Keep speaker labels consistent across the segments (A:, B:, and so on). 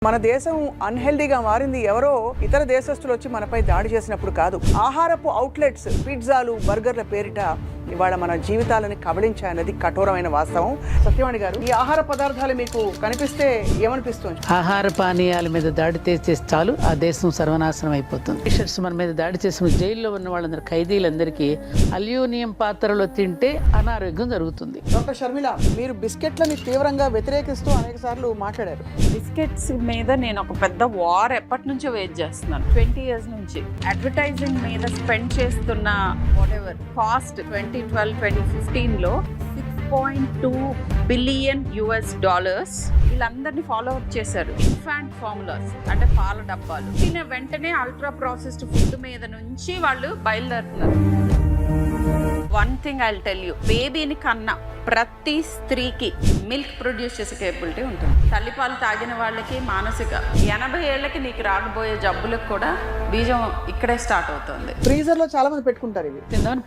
A: మన దేశం అన్హెల్దీగా మారింది ఎవరో ఇతర దేశస్తులు వచ్చి మనపై దాడి చేసినప్పుడు కాదు. ఆహారపు అవుట్లెట్స్, పిజ్జాలు, బర్గర్ల పేరిట ఇవాళ మన జీవితాలని కబళించాయన్నది కఠోరమైన వాస్తవం. సత్యవాణి గారు, ఈ ఆహార పదార్థాలు మీకు కనిపిస్తే ఏమనిపిస్తుంది?
B: ఆహార పానీయాల మీద దాడి చేస్తే చాలు ఆ దేశం సర్వనాశనం అయిపోతుంది. టీషర్ట్స్ మన మీద దాడి చేసిన జైల్లో ఉన్న వాళ్ళందరూ ఖైదీలందరికీ అల్యూమినియం పాత్రలో తింటే అనారోగ్యం జరుగుతుంది.
A: డాక్టర్ షర్మిల, మీరు బిస్కెట్లని తీవ్రంగా వ్యతిరేకిస్తూ అనేక సార్లు మాట్లాడారు.
C: బిస్కెట్స్ మీద నేను ఒక పెద్ద వార్ ఎప్పటి నుంచో వెయిట్ చేస్తున్నాను. 20 years నుంచి అడ్వర్టైజింగ్ మీద స్పెండ్ చేస్తున్న వాటెవర్ కాస్ట్ 2012-2015లో $6.2 billion వీళ్ళందరినీ ఫాలో అప్ చేశారు. ఇన్ఫాంట్ ఫార్ములాస్ అంటే పాల డబ్బాలు తిన వెంటనే అల్ట్రా ప్రాసెస్డ్ ఫుడ్ మీద నుంచి వాళ్ళు బయలుదేరుతున్నారు. One thing I will tell you, బేబీని కన్నా ప్రతి స్త్రీకి మిల్క్ ప్రొడ్యూస్ చేసే కేపబిలిటీ ఉంటుంది. తల్లిపాలు తాగిన వాళ్ళకి మానసిక 80 ఏళ్ళకి నీకు రాకపోయే జబ్బులకు కూడా బీజం ఇక్కడే స్టార్ట్ అవుతుంది.
A: ఫ్రీజర్ లో చాలా మంది పెట్టుకుంటారు ఇవి.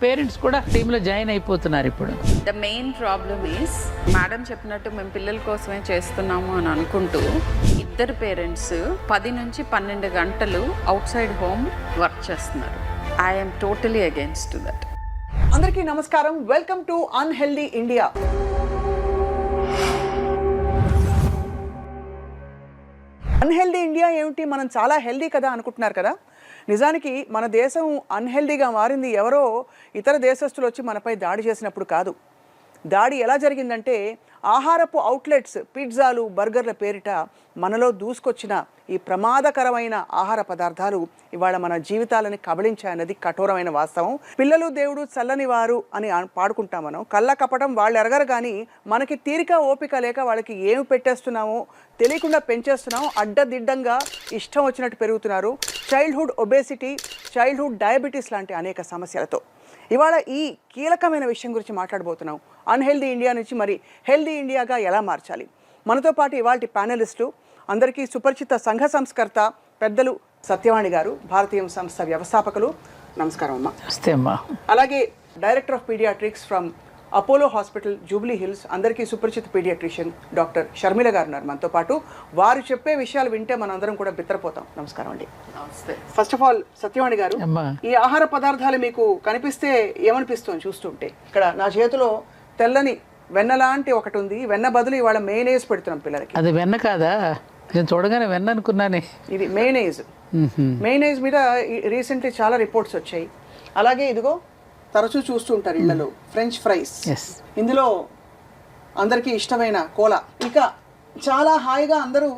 B: పేరెంట్స్ కూడా టీంలో జాయిన్ అయిపోతున్నారు ఇప్పుడు.
C: The main problem is, madam చెప్పినట్టు మేము పిల్లల కోసమే చేస్తున్నాము అని అనుకుంటూ ఇద్దరు పేరెంట్స్ 10 నుంచి 12 గంటలు అవుట్ సైడ్ హోమ్ వర్క్ చేస్తున్నారు. I'm totally against that.
A: అందరికీ నమస్కారం. Welcome to unhealthy India. Unhealthy India ఏమిటి, మనం చాలా హెల్దీ కదా అనుకుంటున్నారు కదా. నిజానికి మన దేశం అన్హెల్దీగా మారింది ఎవరో ఇతర దేశస్తులు వచ్చి మనపై దాడి చేసినప్పుడు కాదు. దాడి ఎలా జరిగిందంటే, ఆహారపు అవుట్లెట్స్, పిజ్జాలు, బర్గర్ల పేరిట మనలో దూసుకొచ్చిన ఈ ప్రమాదకరమైన ఆహార పదార్థాలు ఇవాళ మన జీవితాలని కబళించాయన్నది కఠోరమైన వాస్తవం. పిల్లలు దేవుడు చల్లని వారు అని పాడుకుంటాం మనం. కళ్ళ కపటం వాళ్ళు ఎరగరు, కానీ మనకి తీరిక ఓపిక లేక వాళ్ళకి ఏమి పెట్టేస్తున్నామో తెలియకుండా పెంచేస్తున్నాము. అడ్డదిడ్డంగా ఇష్టం వచ్చినట్టు పెరుగుతున్నారు. చైల్డ్హుడ్ ఒబేసిటీ, చైల్డ్హుడ్ డయాబెటీస్ లాంటి అనేక సమస్యలతో ఇవాళ ఈ కీలకమైన విషయం గురించి మాట్లాడబోతున్నాం. అన్హెల్దీ ఇండియా నుంచి మరి హెల్దీ ఇండియాగా ఎలా మార్చాలి. మనతో పాటు ఇవాళ ప్యానలిస్టులు, అందరికీ సుపరిచిత సంఘ సంస్కర్త పెద్దలు సత్యవాణి గారు, భారతీయ సంస్థ వ్యవస్థాపకులు. నమస్కారం అమ్మా.
B: నమస్తే అమ్మా.
A: అలాగే director of paediatrics from Apollo hospital, Jubilee Hills, అందరికీ సుపరిచిత పీడియాట్రిషియన్ డాక్టర్ షర్మిల గారు ఉన్నారు మనతో పాటు. వారు చెప్పే విషయాలు వింటే మనందరం కూడా బిత్తరపోతాం. నమస్కారం అండి.
C: నమస్తే.
A: ఫస్ట్ ఆఫ్ ఆల్ సత్యవాణి గారు, ఈ ఆహార పదార్థాలు మీకు కనిపిస్తే ఏమనిపిస్తుంది చూస్తుంటే? ఇక్కడ నా చేతిలో తెల్లని వెన్న లాంటి ఒకటి ఉంది. వెన్న బదులు ఇవాళ మేనేజ్ పెడుతున్నాం పిల్లలకి.
B: అది వెన్న కాదా? నేను చూడగానే వెన్న అనుకున్నానే.
A: ఇది మేనేజ్. మేనేజ్ మీద రీసెంట్లీ చాలా రిపోర్ట్స్ వచ్చాయి. అలాగే ఇదిగో తరచూ చూస్తూ ఉంటారు ఇళ్లలో ఫ్రెంచ్ ఫ్రైస్. ఇందులో అందరికీ ఇష్టమైన కోలా. ఇక చాలా హాయిగా అందరూ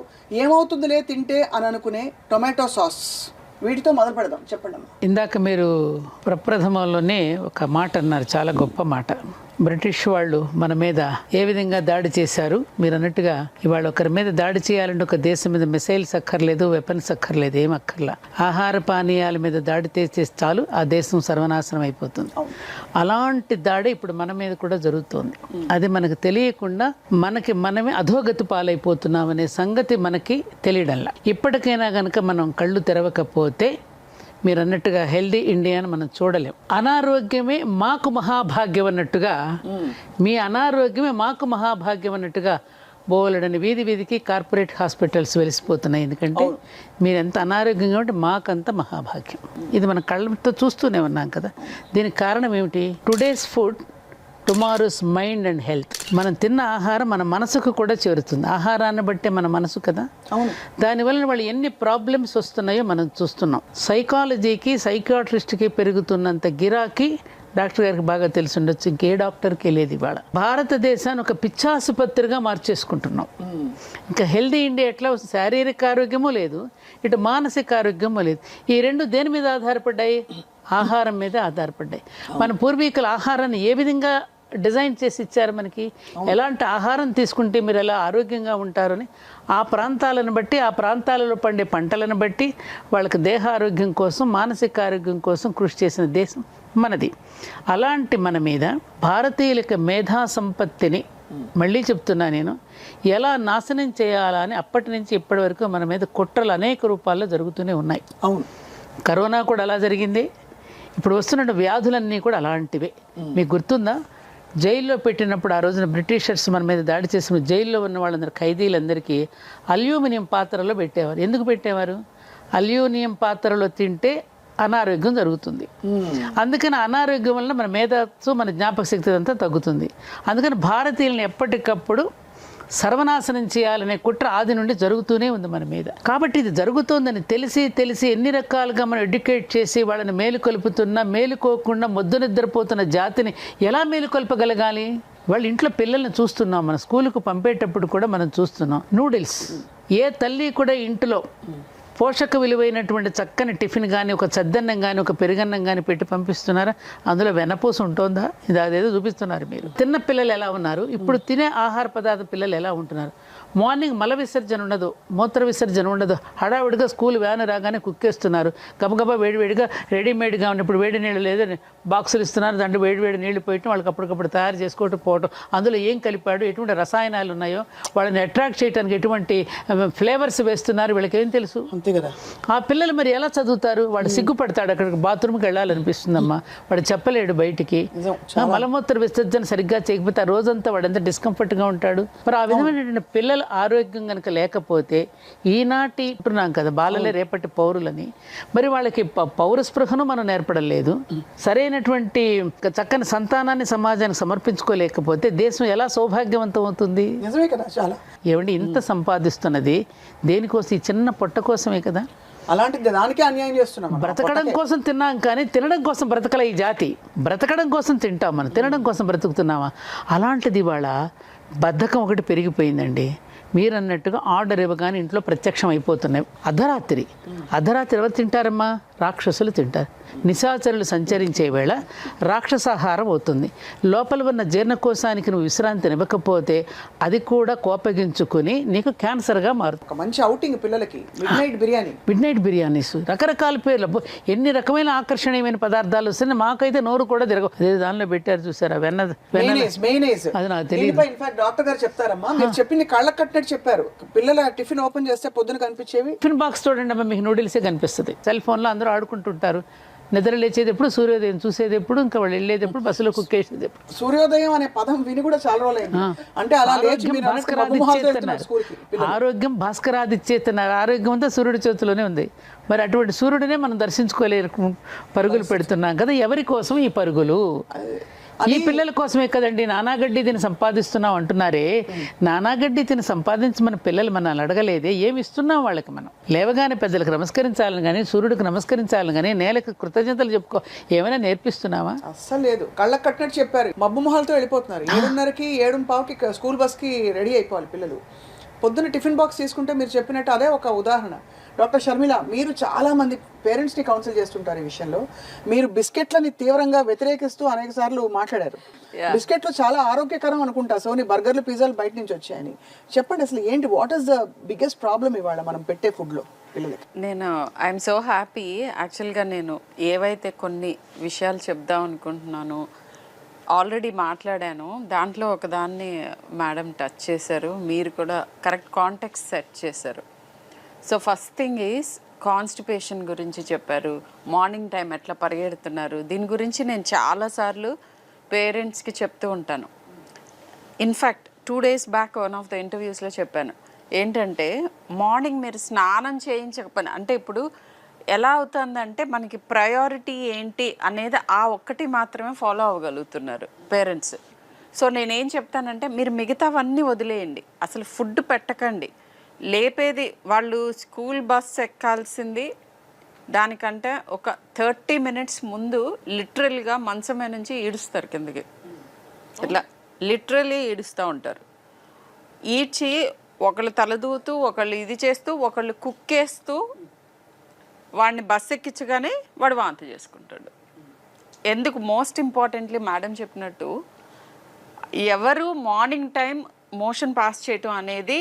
A: ఏమవుతుందిలే తింటే అని అనుకునే టొమాటో సాస్. వీటితో మొదలు పెడదాం. చెప్పండి అమ్మా.
B: ఇందాక మీరు ప్రప్రథమంలోనే ఒక మాట అన్నారు, చాలా గొప్ప మాట. బ్రిటిష్ వాళ్ళు మన మీద ఏ విధంగా దాడి చేశారు. మీరు అన్నట్టుగా ఇవాళ ఒకరి మీద దాడి చేయాలంటే ఒక దేశం మీద మిసైల్స్ అక్కర్లేదు, వెపన్స్ అక్కర్లేదు, ఏం అక్కర్లా. ఆహార పానీయాల మీద దాడి చేస్తే చాలు ఆ దేశం సర్వనాశనం అయిపోతుంది. అలాంటి దాడి ఇప్పుడు మన మీద కూడా జరుగుతోంది. అది మనకు తెలియకుండా మనమే అధోగతి పాలైపోతున్నాం అనే సంగతి మనకి తెలియడంలా. ఇప్పటికైనా కనుక మనం కళ్ళు తెరవకపోతే మీరు అన్నట్టుగా హెల్దీ ఇండియాని మనం చూడలేం. అనారోగ్యమే మాకు మహాభాగ్యం అన్నట్టుగా, మీ అనారోగ్యమే మాకు మహాభాగ్యం అన్నట్టుగా బోలెడని వీధి వీధికి కార్పొరేట్ హాస్పిటల్స్ వెలిసిపోతున్నాయి. ఎందుకంటే మీరు ఎంత అనారోగ్యంగా ఉంటే మాకంత మహాభాగ్యం. ఇది మన కళ్ళతో చూస్తూనే ఉన్నాం కదా. దీనికి కారణం ఏమిటి? Today's food, tomorrow's mind and health. మనం తిన్న ఆహారం మన మనసుకు కూడా చేరుతుంది. ఆహారాన్ని బట్టే మన మనసు కదా. దానివల్ల వాళ్ళు ఎన్ని ప్రాబ్లమ్స్ వస్తున్నాయో మనం చూస్తున్నాం. సైకాలజీకి, సైకియాట్రిస్ట్కి పెరుగుతున్నంత గిరాకీ డాక్టర్ గారికి బాగా తెలిసి ఉండొచ్చు, ఇంకే డాక్టర్కి లేదు. ఇవాళ భారతదేశాన్ని ఒక పిచ్చాసుపత్రిగా మార్చేసుకుంటున్నాం. ఇంకా హెల్దీ ఇండియా ఎట్లా వస్తుంది? శారీరక ఆరోగ్యమూ లేదు, ఇటు మానసిక ఆరోగ్యమూ లేదు. ఈ రెండు దేని మీద ఆధారపడ్డాయి? ఆహారం మీద ఆధారపడ్డాయి. మన పూర్వీకుల ఆహారాన్ని ఏ విధంగా డిజైన్ చేసి ఇచ్చారు మనకి, ఎలాంటి ఆహారం తీసుకుంటే మీరు ఎలా ఆరోగ్యంగా ఉంటారని ఆ ప్రాంతాలను బట్టి, ఆ ప్రాంతాలలో పండే పంటలను బట్టి వాళ్ళకి దేహ ఆరోగ్యం కోసం, మానసిక ఆరోగ్యం కోసం కృషి చేసిన దేశం మనది. అలాంటి మన మీద భారతీయులకి మేధా సంపత్తిని, మళ్ళీ చెప్తున్నా నేను, ఎలా నాశనం చేయాలా అని అప్పటి నుంచి ఇప్పటి వరకు మన మీద కుట్రలు అనేక రూపాల్లో జరుగుతూనే ఉన్నాయి. అవును, కరోనా కూడా అలా జరిగింది. ఇప్పుడు వస్తున్న వ్యాధులన్నీ కూడా అలాంటివే. మీకు గుర్తుందా? జైల్లో పెట్టినప్పుడు ఆ రోజున బ్రిటిషర్స్ మన మీద దాడి చేసిన జైల్లో ఉన్న వాళ్ళందరూ ఖైదీలందరికీ అల్యూమినియం పాత్రలో పెట్టేవారు. ఎందుకు పెట్టేవారు? అల్యూమినియం పాత్రలో తింటే అనారోగ్యం జరుగుతుంది. అందుకని అనారోగ్యం వలన మన మేధస్సు, మన జ్ఞాపక శక్తి అంతా తగ్గుతుంది. అందుకని భారతీయులను ఎప్పటికప్పుడు సర్వనాశనం చేయాలనే కుట్ర ఆది నుండి జరుగుతూనే ఉంది మన మీద. కాబట్టి ఇది జరుగుతోందని తెలిసి ఎన్ని రకాలుగా మనం ఎడ్యుకేట్ చేసి వాళ్ళని మేలుకొల్పుతున్నా మేలుకోకుండా మొద్దు నిద్రపోతున్న జాతిని ఎలా మేలుకొల్పగలగాలి? వాళ్ళ ఇంట్లో పిల్లల్ని చూస్తున్నాం, మన స్కూల్కు పంపేటప్పుడు కూడా మనం చూస్తున్నాం. నూడిల్స్ ఏ తల్లి కూడా ఇంట్లో పోషక విలువైనటువంటి చక్కని టిఫిన్ కానీ, ఒక చద్దన్నం కానీ, ఒక పెరుగన్నం కానీ పెట్టి పంపిస్తున్నారా? అందులో వెన్నపూస ఉంటుందా? ఇది అదేదో చూపిస్తున్నారు మీరు. తిన్న పిల్లలు ఎలా ఉన్నారు, ఇప్పుడు తినే ఆహార పదార్థ పిల్లలు ఎలా ఉంటున్నారు? మార్నింగ్ మల విసర్జన ఉండదు, మూత్ర విసర్జన ఉండదు, హడావిడిగా స్కూల్ వ్యాన్ రాగానే కుక్కేస్తున్నారు. గబగబా వేడివేడిగా రెడీమేడ్గా ఉన్నప్పుడు వేడి నీళ్ళు లేదని బాక్సులు ఇస్తున్నారు, దాంట్లో వేడివేడి నీళ్లు పోయటం, వాళ్ళకి అప్పటికప్పుడు తయారు చేసుకోవటం పోవటం. అందులో ఏం కలిపాడు, ఎటువంటి రసాయనాలు ఉన్నాయో, వాళ్ళని అట్రాక్ట్ చేయడానికి ఎటువంటి ఫ్లేవర్స్ వేస్తున్నారు, వీళ్ళకి ఏం తెలుసు?
A: కదా.
B: ఆ పిల్లలు మరి ఎలా చదువుతారు? వాడు సిగ్గుపడతాడు, అక్కడికి బాత్రూమ్కి వెళ్ళాలనిపిస్తుందమ్మా, వాడు చెప్పలేడు బయటికి. మలమూత్ర విసర్జన సరిగ్గా చేయకపోతే ఆ రోజంతా వాడు ఎంత డిస్కంఫర్ట్గా ఉంటాడు. మరి ఆ విధమైనటువంటి పిల్లల ఆరోగ్యం కనుక లేకపోతే, ఈనాటి అంటున్నాం కదా బాలలే రేపటి పౌరులని, మరి వాళ్ళకి పౌర స్పృహను మనం నేర్పడలేదు. సరైనటువంటి చక్కని సంతానాన్ని సమాజానికి సమర్పించుకోలేకపోతే దేశం ఎలా సౌభాగ్యవంతం అవుతుంది?
A: నిజమే కదా. చాలా
B: ఏమండి, ఇంత సంపాదిస్తున్నది దేనికోసం? ఈ చిన్న పొట్ట కోసమే కదా.
A: అలాంటి దానికే అన్యాయం చేస్తున్నాం.
B: బ్రతకడం కోసం తిన్నాం కానీ తినడం కోసం బ్రతకల ఈ జాతి. బ్రతకడం కోసం తింటాం మనం, తినడం కోసం బ్రతుకుతున్నామా? అలాంటిది ఇవాళ బద్ధకం ఒకటి పెరిగిపోయిందండి. మీరు అన్నట్టుగా ఆర్డర్ ఇవ్వగానే ఇంట్లో ప్రత్యక్షం అయిపోతున్నాయి. అర్ధరాత్రి ఎవరు తింటారమ్మా? రాక్షసులు తింటారు. నిశాచరులు సంచరించే వేళ రాక్షసాహారం అవుతుంది. లోపల ఉన్న జీర్ణకోశానికి నువ్వు విశ్రాంతిని ఇవ్వకపోతే అది కూడా కోపగించుకుని నీకు క్యాన్సర్గా మారుతుంది.
A: ఒక మంచి ఔటింగ్ పిల్లలకి మిడ్ నైట్ బిర్యానీస్, రకరకాల పేర్లు, ఎన్ని రకమైన ఆకర్షణీయమైన పదార్థాలు వస్తున్నాయి. మాకైతే నోరు కూడా తిరగవు. అదే దానిలో పెట్టారు చూసారా, అది నాకు తెలియదు. ఇన్ఫాక్ట్ డాక్టర్ గారు చెప్తారమ్మా, మీరు చెప్పింది కళ్ళకు కట్టినట్టు చెప్పారు. పిల్లల టిఫిన్ ఓపెన్ చేస్తే పొద్దున కనిపించేవి
B: టిఫిన్ బాక్స్ చూడండి అమ్మా, మీకు నూడిల్సే కనిపిస్తుంది. సెల్ ఫోన్లో అందరూ ఆడుకుంటుంటారు. నిద్ర లేచేది ఎప్పుడు, సూర్యోదయం చూసేది ఎప్పుడు, ఇంకా వాళ్ళు వెళ్ళేది ఎప్పుడు, బస్సులో కుక్కేసేది ఎప్పుడు.
A: సూర్యోదయం అనే పదం విని కూడా చాలా రోజులైంది. అంటే అలా
B: ఆరోగ్యం భాస్కరాదిచ్చేస్తున్నారు. ఆరోగ్యం అంతా సూర్యుడి చేతిలోనే ఉంది. మరి అటువంటి సూర్యుడినే మనం దర్శించుకోలేరు, పరుగులు పెడుతున్నాం కదా. ఎవరి కోసం ఈ పరుగులు? ఈ పిల్లల కోసమే కదండి. నానాగడ్డి తిని సంపాదిస్తున్నాం అంటున్నారే, నానాగడ్డి తిని సంపాదించి మన పిల్లలు మనం అడగలేదే, ఏమి ఇస్తున్నాం వాళ్ళకి? మనం లేవగానే పెద్దలకు నమస్కరించాలని కానీ, సూర్యుడికి నమస్కరించాలని కానీ, నేలకు కృతజ్ఞతలు చెప్పుకో, ఏమైనా నేర్పిస్తున్నావా?
A: అస్సలు లేదు. కళ్ళకు కట్టినట్టు చెప్పారు. మబ్బు మొహాలతో వెళ్ళిపోతున్నారు. 7:30కి 7:15కి స్కూల్ బస్కి రెడీ అయిపోవాలి పిల్లలు. పొద్దున్న టిఫిన్ బాక్స్ తీసుకుంటే మీరు చెప్పినట్టు అదే ఒక ఉదాహరణ. డాక్టర్ షర్మిల, మీరు చాలా మంది పేరెంట్స్ని కౌన్సిల్ చేస్తుంటారు ఈ విషయంలో. మీరు బిస్కెట్లని తీవ్రంగా వ్యతిరేకిస్తూ అనేక సార్లు మాట్లాడారు. బిస్కెట్లు చాలా ఆరోగ్యకరం అనుకుంటా, సోని బర్గర్లు, పిజ్జాలు బయట నుంచి వచ్చాయని. చెప్పండి అసలు ఏంటి, what is the biggest problem ఇవాళ మనం పెట్టే ఫుడ్లో పిల్లలకి?
C: నేను ఐఎమ్ సో హ్యాపీ. యాక్చువల్గా నేను ఏవైతే కొన్ని విషయాలు చెప్దాం అనుకుంటున్నాను ఆల్రెడీ మాట్లాడాను. దాంట్లో ఒకదాన్ని మేడం టచ్ చేశారు, మీరు కూడా కరెక్ట్ కాంటెక్స్ట్ సెట్ చేశారు. So first thing is constipation గురించి చెప్పారు. మార్నింగ్ టైం ఎట్లా పరిగెడుతున్నారు, దీని గురించి నేను చాలాసార్లు పేరెంట్స్కి చెప్తూ ఉంటాను. In fact 2 days back one of the ఇంటర్వ్యూస్లో చెప్పాను ఏంటంటే, మార్నింగ్ మీరు స్నానం చేయించకపోయినా, అంటే ఇప్పుడు ఎలా అవుతుందంటే మనకి ప్రయారిటీ ఏంటి అనేది ఆ ఒక్కటి మాత్రమే ఫాలో అవ్వగలుగుతున్నారు పేరెంట్స్. సో నేనేం చెప్తానంటే, మీరు మిగతావన్నీ వదిలేయండి, అసలు ఫుడ్ పెట్టకండి. లేపేది వాళ్ళు స్కూల్ బస్ ఎక్కాల్సింది దానికంటే ఒక 30 minutes ముందు లిటరల్గా మంచమే నుంచి ఈడుస్తారు కిందకి. ఇట్లా లిటరలీ ఈడుస్తూ ఉంటారు. ఈడ్చి ఒకళ్ళు తలదూతూ, ఒకళ్ళు ఇది చేస్తూ, ఒకళ్ళు కుక్కేస్తూ వాడిని బస్ ఎక్కించగానే వాడు వాంతి చేసుకుంటాడు. ఎందుకు? మోస్ట్ ఇంపార్టెంట్లీ మేడం చెప్పినట్టు, ఎవరు మార్నింగ్ టైం మోషన్ పాస్ చేయటం అనేది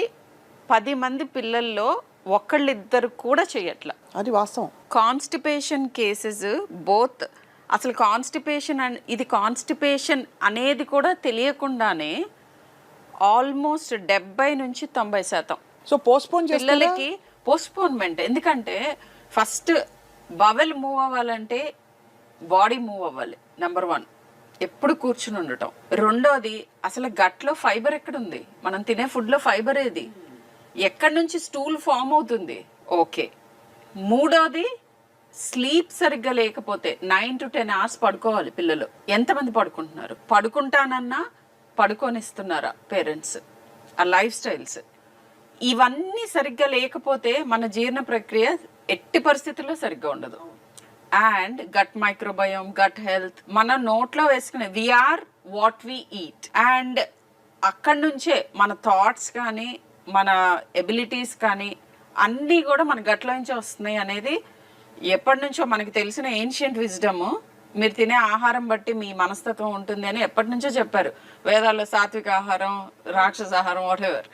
C: 10 మంది పిల్లల్లో ఒకళ్ళిద్దరు కూడా చేయట్ల.
A: అది వాస్తవం.
C: కాన్స్టిపేషన్ కేసెస్ బోత్, అసలు కాన్స్టిపేషన్ ఇది కాన్స్టిపేషన్ అనేది కూడా తెలియకుండానే ఆల్మోస్ట్ 70 నుంచి 90%
A: సో పోస్ట్పోన్
C: పిల్లలకి పోస్ట్పోన్మెంట్. ఎందుకంటే ఫస్ట్ బవెల్ మూవ్ అవ్వాలంటే బాడీ మూవ్ అవ్వాలి, నెంబర్ 1. ఎప్పుడు కూర్చుని ఉండటం. రెండోది అసలు గట్లో ఫైబర్ ఎక్కడుంది, మనం తినే ఫుడ్లో ఫైబర్ ఏది, ఎక్కడి నుంచి స్టూల్ ఫామ్ అవుతుంది. ఓకే. మూడోది స్లీప్ సరిగ్గా లేకపోతే 9 to 10 hours పడుకోవాలి పిల్లలు. ఎంతమంది పడుకుంటున్నారు? పడుకుంటానన్నా పడుకొనిస్తున్నారా పేరెంట్స్? ఆ లైఫ్ స్టైల్స్ ఇవన్నీ సరిగ్గా లేకపోతే మన జీర్ణ ప్రక్రియ ఎట్టి పరిస్థితుల్లో సరిగ్గా ఉండదు. And gut microbiome, gut health, మన నోట్లో వేసుకునే we are what we eat. And అక్కడి నుంచే మన థాట్స్ కానీ మన ఎబిలిటీస్ కానీ అన్నీ కూడా మన గట్లో నుంచే వస్తున్నాయి అనేది ఎప్పటి నుంచో మనకి తెలిసిన ఏన్షియంట్ విజ్డమ్. మీరు తినే ఆహారం బట్టి మీ మనస్తత్వం ఉంటుంది అని ఎప్పటి నుంచో చెప్పారు వేదాల్లో. సాత్విక ఆహారం, రాక్షస ఆహారం, వాటెవర్.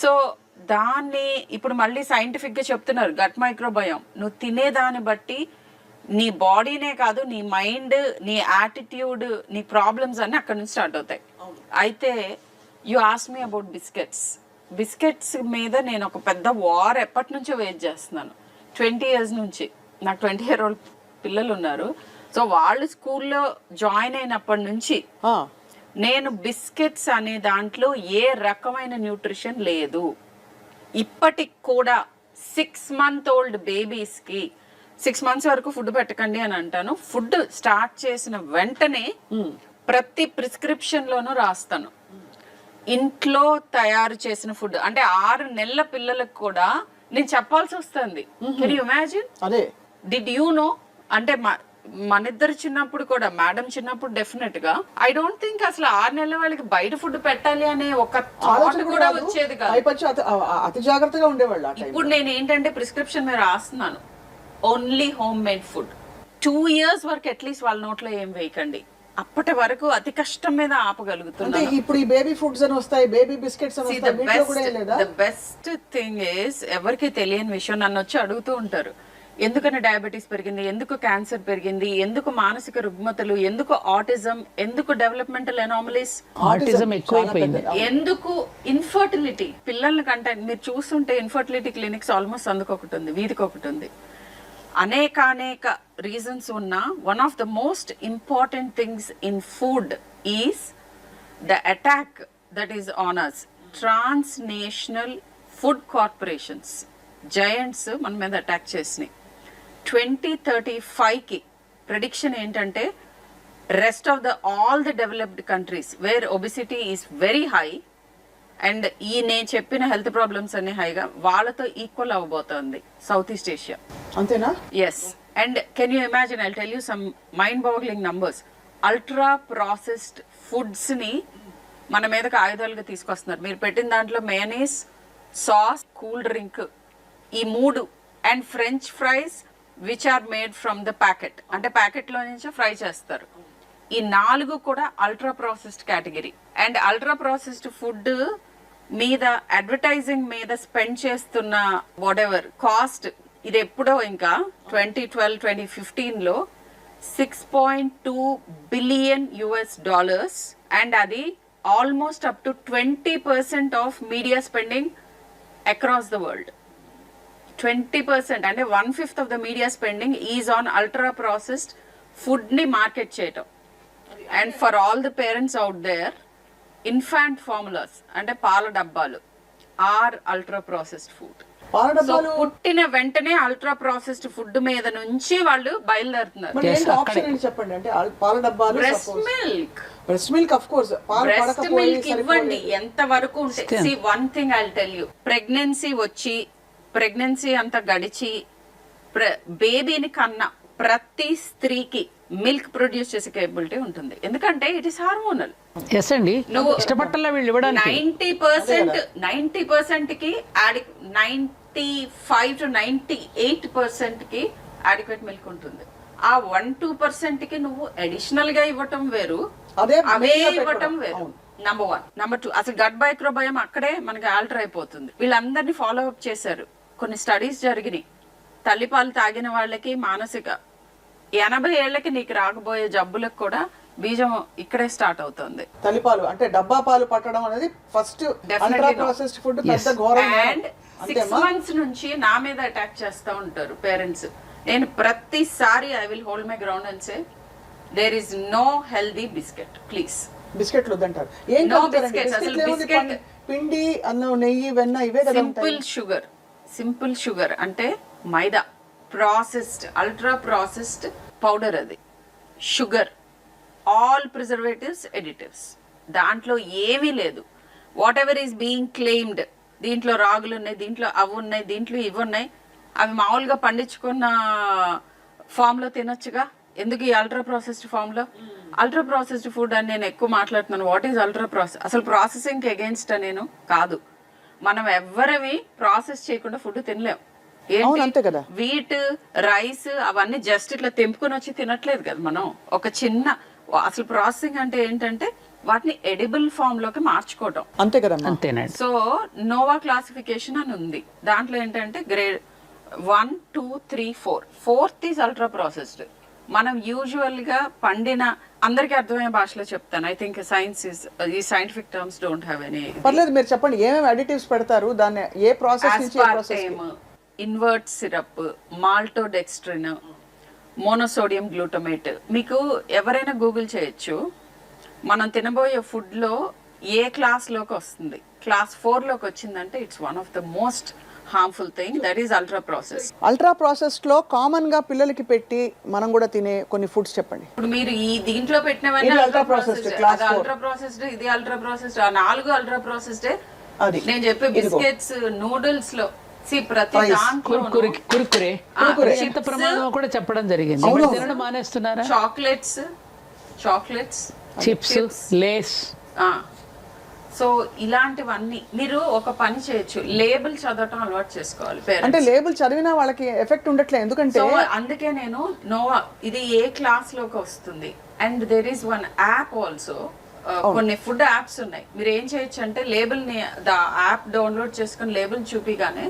C: సో దాన్ని ఇప్పుడు మళ్ళీ సైంటిఫిక్గా చెప్తున్నారు. గట్ మైక్రోబయోమ్, నువ్వు తినేదాన్ని బట్టి నీ బాడీనే కాదు, నీ మైండ్, నీ యాటిట్యూడ్, నీ ప్రాబ్లమ్స్ అన్నీ అక్కడ నుంచి స్టార్ట్ అవుతాయి. అయితే you ask me about biscuits మీద నేను ఒక పెద్ద వార్ ఎప్పటి నుంచో వెయిట్ చేస్తున్నాను. 20 years నుంచి. నాకు 20-year-old పిల్లలు ఉన్నారు. సో వాళ్ళు స్కూల్లో జాయిన్ అయినప్పటి నుంచి నేను బిస్కెట్స్ అనే దాంట్లో ఏ రకమైన న్యూట్రిషన్ లేదు. ఇప్పటికి కూడా 6 month old బేబీస్కి 6 months వరకు ఫుడ్ పెట్టకండి అని అంటాను. ఫుడ్ స్టార్ట్ చేసిన వెంటనే ప్రతి ప్రిస్క్రిప్షన్లోనూ రాస్తాను ఇంట్లో తయారు చేసిన ఫుడ్. అంటే 6 నెలల పిల్లలకు కూడా నేను చెప్పాల్సి వస్తుంది. Can you imagine?
A: అదే
C: డిడ్ యూ నో? అంటే మన ఇద్దరు చిన్నప్పుడు కూడా, మేడం చిన్నప్పుడు డెఫినెట్ గా ఐ డోంట్ థింక్ అసలు 6 నెలల వాళ్ళకి బయట ఫుడ్ పెట్టాలి అనే ఒక థాట్ కూడా వచ్చేది కాదు.
A: అతి జాగ్రత్తగా ఉండేవాళ్ళు.
C: ఇప్పుడు నేను ఏంటంటే ప్రిస్క్రిప్షన్ మీద రాస్తున్నాను only home made food. 2 years వరకు అట్లీస్ట్ వాళ్ళ నోట్లో ఏం వేయకండి. అప్పటి వరకు అతి కష్టం మీద ఆపగలుగుతున్నాను.
A: ఇప్పుడు ఈ బేబీ ఫుడ్స్ అని వస్తాయి, బేబీ బిస్కెట్స్ అని వస్తాయి, వీటిలో కూడా ఏం లేదా?
C: ద బెస్ట్ థింగ్ ఇస్, ఎవరికి తెలియని విషయం నన్ను వచ్చి అడుగుతూ ఉంటారు, ఎందుకని డయాబెటీస్ పెరిగింది, ఎందుకు క్యాన్సర్ పెరిగింది, ఎందుకు మానసిక రుగ్మతలు, ఎందుకు ఆటిజం, ఎందుకు డెవలప్మెంటల్ ఎనామలీస్,
B: ఆటిజం ఎక్కువైపోయింది,
C: ఎందుకు ఇన్ఫర్టిలిటీ. పిల్లల కంటే మీరు చూస్తుంటే ఇన్ఫర్టిలిటీ క్లినిక్స్ ఆల్మోస్ట్ అందుకు ఒకటి ఉంది, వీధికి ఒకటి ఉంది. అనేక రీజన్స్ ఉన్నా one of the most important things in food is the attack that is on us. Transnational food corporations, giants మన మీద అటాక్ చేసినాయి. 2035కి ప్రెడిక్షన్ ఏంటంటే rest of all the developed countries where obesity is very high and ఈ నేను చెప్పిన health problems అన్ని హైగా, వాళ్ళతో ఈక్వల్ అవ్వబోతోంది సౌత్ ఈస్ట్ ఏషియా.
A: అంతేనా?
C: Yes. And can you imagine, I tell you some mind boggling numbers. Ultra processed foods ని మన మీదకి ఆయుధాలుగా తీసుకొస్తున్నారు. మీరు పెట్టిన దాంట్లో మేనీస్, సాస్, కూల్ డ్రింక్, ఈ 3 and French fries which are made from the packet, అంటే ప్యాకెట్ లో నుంచి ఫ్రై చేస్తారు. ఈ 4 కూడా ultra processed category. And ultra processed food మీద అడ్వర్టైజింగ్ మీద స్పెండ్ చేస్తున్న వాట్ ఎవర్ కాస్ట్, ఇది ఎప్పుడో ఇంకా 2012-2015లో $6.2 billion అండ్ అది almost up to 20% of media spending across the world. 20% అంటే 1/5 of the media spending is on ultra processed food ని మార్కెట్ చేయటం. And for all the parents out there, infant formulas అంటే పాల డబ్బాలు are ultra processed food. So పుట్టిన వెంటనే ultra processed food మీద నుంచి వాళ్ళు బయలుదేరుతున్నారు.
A: చెప్పండి. అంటే పాల డబ్బాలు,
C: breast milk,
A: breast milk of course,
C: breast milk ఇవ్వండి ఎంత వరకు ఉంటే. See, one thing I'll tell you, pregnancy అంతా గడిచి బేబీని కన్నా ప్రతి స్త్రీకి మిల్క్ ప్రొడ్యూస్ చేసే కేపబిలిటీ ఉంటుంది. ఎందుకంటే ఇట్ ఇస్ హార్మోనల్.
B: ఎస్ అండి, నువ్వు ఇష్టపట్టాలా వీళ్ళు ఇవ్వడానికి.
C: 90% కి 95 to 98% కి అడిక్వేట్ మిల్క్ ఉంటుంది. ఆ 1-2% కి నువ్వు అడిషనల్ గా ఇవ్వటం వేరు, అవే ఇవ్వటం వేరు. నంబర్ 1. నంబర్ 2, అసలు గట్ మైక్రోబయోమ్ అక్కడే మనకి ఆల్టర్ అయిపోతుంది. వీళ్ళందరినీ ఫాలో అప్ చేశారు. కొన్ని స్టడీస్ జరిగినాయి. తల్లిపాలు తాగిన వాళ్ళకి మానసిక 80 ఏళ్లకి నీకు రాకపోయే జబ్బులకు కూడా బీజం ఇక్కడే స్టార్ట్ అవుతుంది.
A: తల్లిపాలు అంటే డబ్బా పాలు పట్టడం అనేది ఫస్ట్ అల్ట్రా ప్రాసెస్డ్ ఫుడ్ పెద్ద ఘోరం.
C: అండ్ 6 months నుంచి నా మీద అటాక్ చేస్తూ ఉంటారు పేరెంట్స్. నేను ప్రతిసారి I will hold my ground and say there is no healthy biscuit please.
A: బిస్కెట్లు వద్దంటారు. ఏం
C: No
A: కలుపుతారండి?
C: biscuits. అసలు
A: బిస్కెట్లు ఏముంది?
C: biscuit-
A: పిండి, అన్నం, నెయ్యి, వెన్న ఇవే కదా ఉంటాయి.
C: సింపుల్ షుగర్ అంటే మైదా, ప్రాసెస్డ్ అల్ట్రా ప్రాసెస్డ్ పౌడర్, అది షుగర్, ఆల్ ప్రిజర్వేటివ్స్, ఎడిటివ్స్, దాంట్లో ఏమీ లేదు. What ever is being claimed, దీంట్లో రాగులు ఉన్నాయి, దీంట్లో అవి ఉన్నాయి, దీంట్లో ఇవి ఉన్నాయి, అవి మామూలుగా పండించుకున్న ఫామ్ లో తినొచ్చుగా, ఎందుకు ఈ అల్ట్రా ప్రాసెస్డ్ ఫామ్ లో? అల్ట్రా ప్రాసెస్డ్ ఫుడ్ అని నేను ఎక్కువ మాట్లాడుతున్నాను. What is ultra process? అసలు ప్రాసెసింగ్ అగేన్స్ట్ నేను కాదు. మనం ఎవ్వరవి ప్రాసెస్ చేయకుండా ఫుడ్ తినలేం.
A: అవును, అంతే కదా.
C: వీట్, రైస్ అవన్నీ జస్ట్ ఇట్లా తెంపుకొని వచ్చి తినట్లేదు కదా మనం. ఒక చిన్న అసలు ప్రాసెసింగ్ అంటే ఏంటంటే వాటిని ఎడిబుల్ ఫామ్ లోకి మార్చుకోవటం,
A: అంతే కదా.
B: అంతేనండి.
C: సో నోవా క్లాసిఫికేషన్ అని ఉంది. దాంట్లో ఏంటంటే grade 1, 2, 3, 4. 4th is ultra processed. మనం యూజువల్ గా పండిన, అందరికి అర్థమయ్యే భాషలో చెప్తాను. ఐ థింక్ సైన్స్ ఇస్, ఈ scientific terms don't have any.
A: పర్లేదు, మీరు చెప్పండి ఏమేమి అడిటివ్స్ పెడతారు, దాన్ని ఏ ప్రాసెస్ నుంచి ఏ process?
C: Invert syrup, maltodextrin, monosodium glutamate. మీకు ఎవరైనా గూగుల్ చేయొచ్చు. మనం తినబోయే ఫుడ్ లో ఏ క్లాస్ లోకి వస్తుంది, క్లాస్ 4 లోకి వచ్చిందంటే it's one of the most harmful thing, that is ultra process.
A: Ultra process లో కామన్ గా పిల్లలకి పెట్టి మనం కూడా తినే కొన్ని ఫుడ్స్ చెప్పండి.
C: ఇప్పుడు మీరు ఈ దీంట్లో పెట్టినవన్నీ
A: ఇది
C: ultra
A: ultra processed,
C: processed,
A: class
C: అది
A: 4.
C: అల్ట్రా ప్రాసెస్డ్, ఇది అల్ట్రా ప్రాసెస్డ్, ఆ 4 అల్ట్రా ప్రాసెస్డ్.
A: అది
C: నేను చెప్పే బిస్కెట్స్, నూడిల్స్ లో ప్రతి దాంట్లో
B: కురుకురే ఎంత ప్రమాదం కూడా చెప్పడం జరిగింది. ఇప్పుడు తినడం మానేస్తున్నారా?
C: Chocolates,
B: chips, Lays.
C: సో ఇలాంటివన్నీ మీరు ఒక పని చేయొచ్చు, లేబుల్ చదవటం అలవాటు చేసుకోవాలి parents.
A: అంటే లేబుల్ చదివినా వాళ్ళకి ఎఫెక్ట్ ఉండట్లేదు, ఎందుకంటే
C: సో అందుకే నేను నోవా ఇది ఏ క్లాస్ లోకి వస్తుంది. And there is one app also, కొన్ని ఫుడ్ యాప్స్ ఉన్నాయి. మీరు ఏం చేయొచ్చు అంటే లేబుల్ ని, యాప్ డౌన్లోడ్ చేసుకుని లేబుల్ చూపిగానే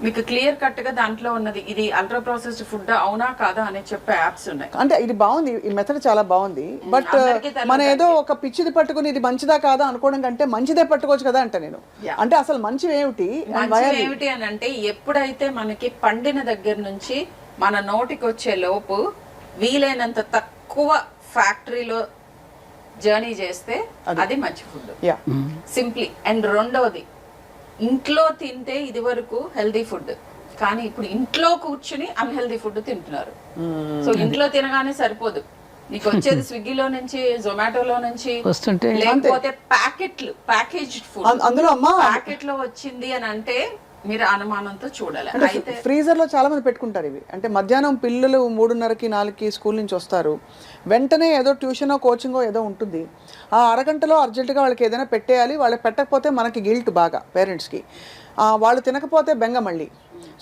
C: మీకు క్లియర్ కట్ గా దాంట్లో ఉన్నది ఇది అల్ట్రా ప్రాసెస్డ్ ఫుడ్ అవునా కాదా అని చెప్పే యాప్స్ ఉన్నాయి.
A: అంటే ఇది బాగుంది, ఈ మెథడ్ చాలా బాగుంది. బట్ మన ఏదో ఒక పిచ్చిది పట్టుకుని ఇది మంచిదా కాదా అనుకోవడం కంటే మంచిదే పట్టుకోవచ్చు కదా అంటే నేను. అంటే అసలు మంచివి ఏమిటి
C: ఏమిటి అని అంటే, ఎప్పుడైతే మనకి పండిన దగ్గర నుంచి మన నోటికి వచ్చే లోపు వీలైనంత తక్కువ ఫ్యాక్టరీలో జర్నీ చేస్తే అది మంచి ఫుడ్, సింప్లీ. అండ్ రెండోది, ఇంట్లో తింటే ఇది వరకు హెల్దీ ఫుడ్, కానీ ఇప్పుడు ఇంట్లో కూర్చుని అన్హెల్దీ ఫుడ్ తింటున్నారు. సో ఇంట్లో తినగానే సరిపోదు, నీకు వచ్చేది స్విగ్గీలో నుంచి, జొమాటోలో నుంచి
B: వస్తుంటే,
C: లేకపోతే ప్యాకేజ్డ్ ఫుడ్,
A: అందులో
C: ప్యాకెట్ లో వచ్చింది అని అంటే మీరు అనుమానంతో చూడాలి. అయితే
A: ఫ్రీజర్ లో చాలా మంది పెట్టుకుంటారు ఇవి. అంటే మధ్యాహ్నం పిల్లలు 3:30కి 4కి స్కూల్ నుంచి వస్తారు, వెంటనే ఏదో ట్యూషనో కోచింగో ఏదో ఉంటుంది, ఆ అరగంటలో అర్జెంటుగా వాళ్ళకి ఏదైనా పెట్టేయాలి. వాళ్ళకి పెట్టకపోతే మనకి గిల్ట్ బాగా పేరెంట్స్కి, వాళ్ళు తినకపోతే బెంగ మళ్ళీ.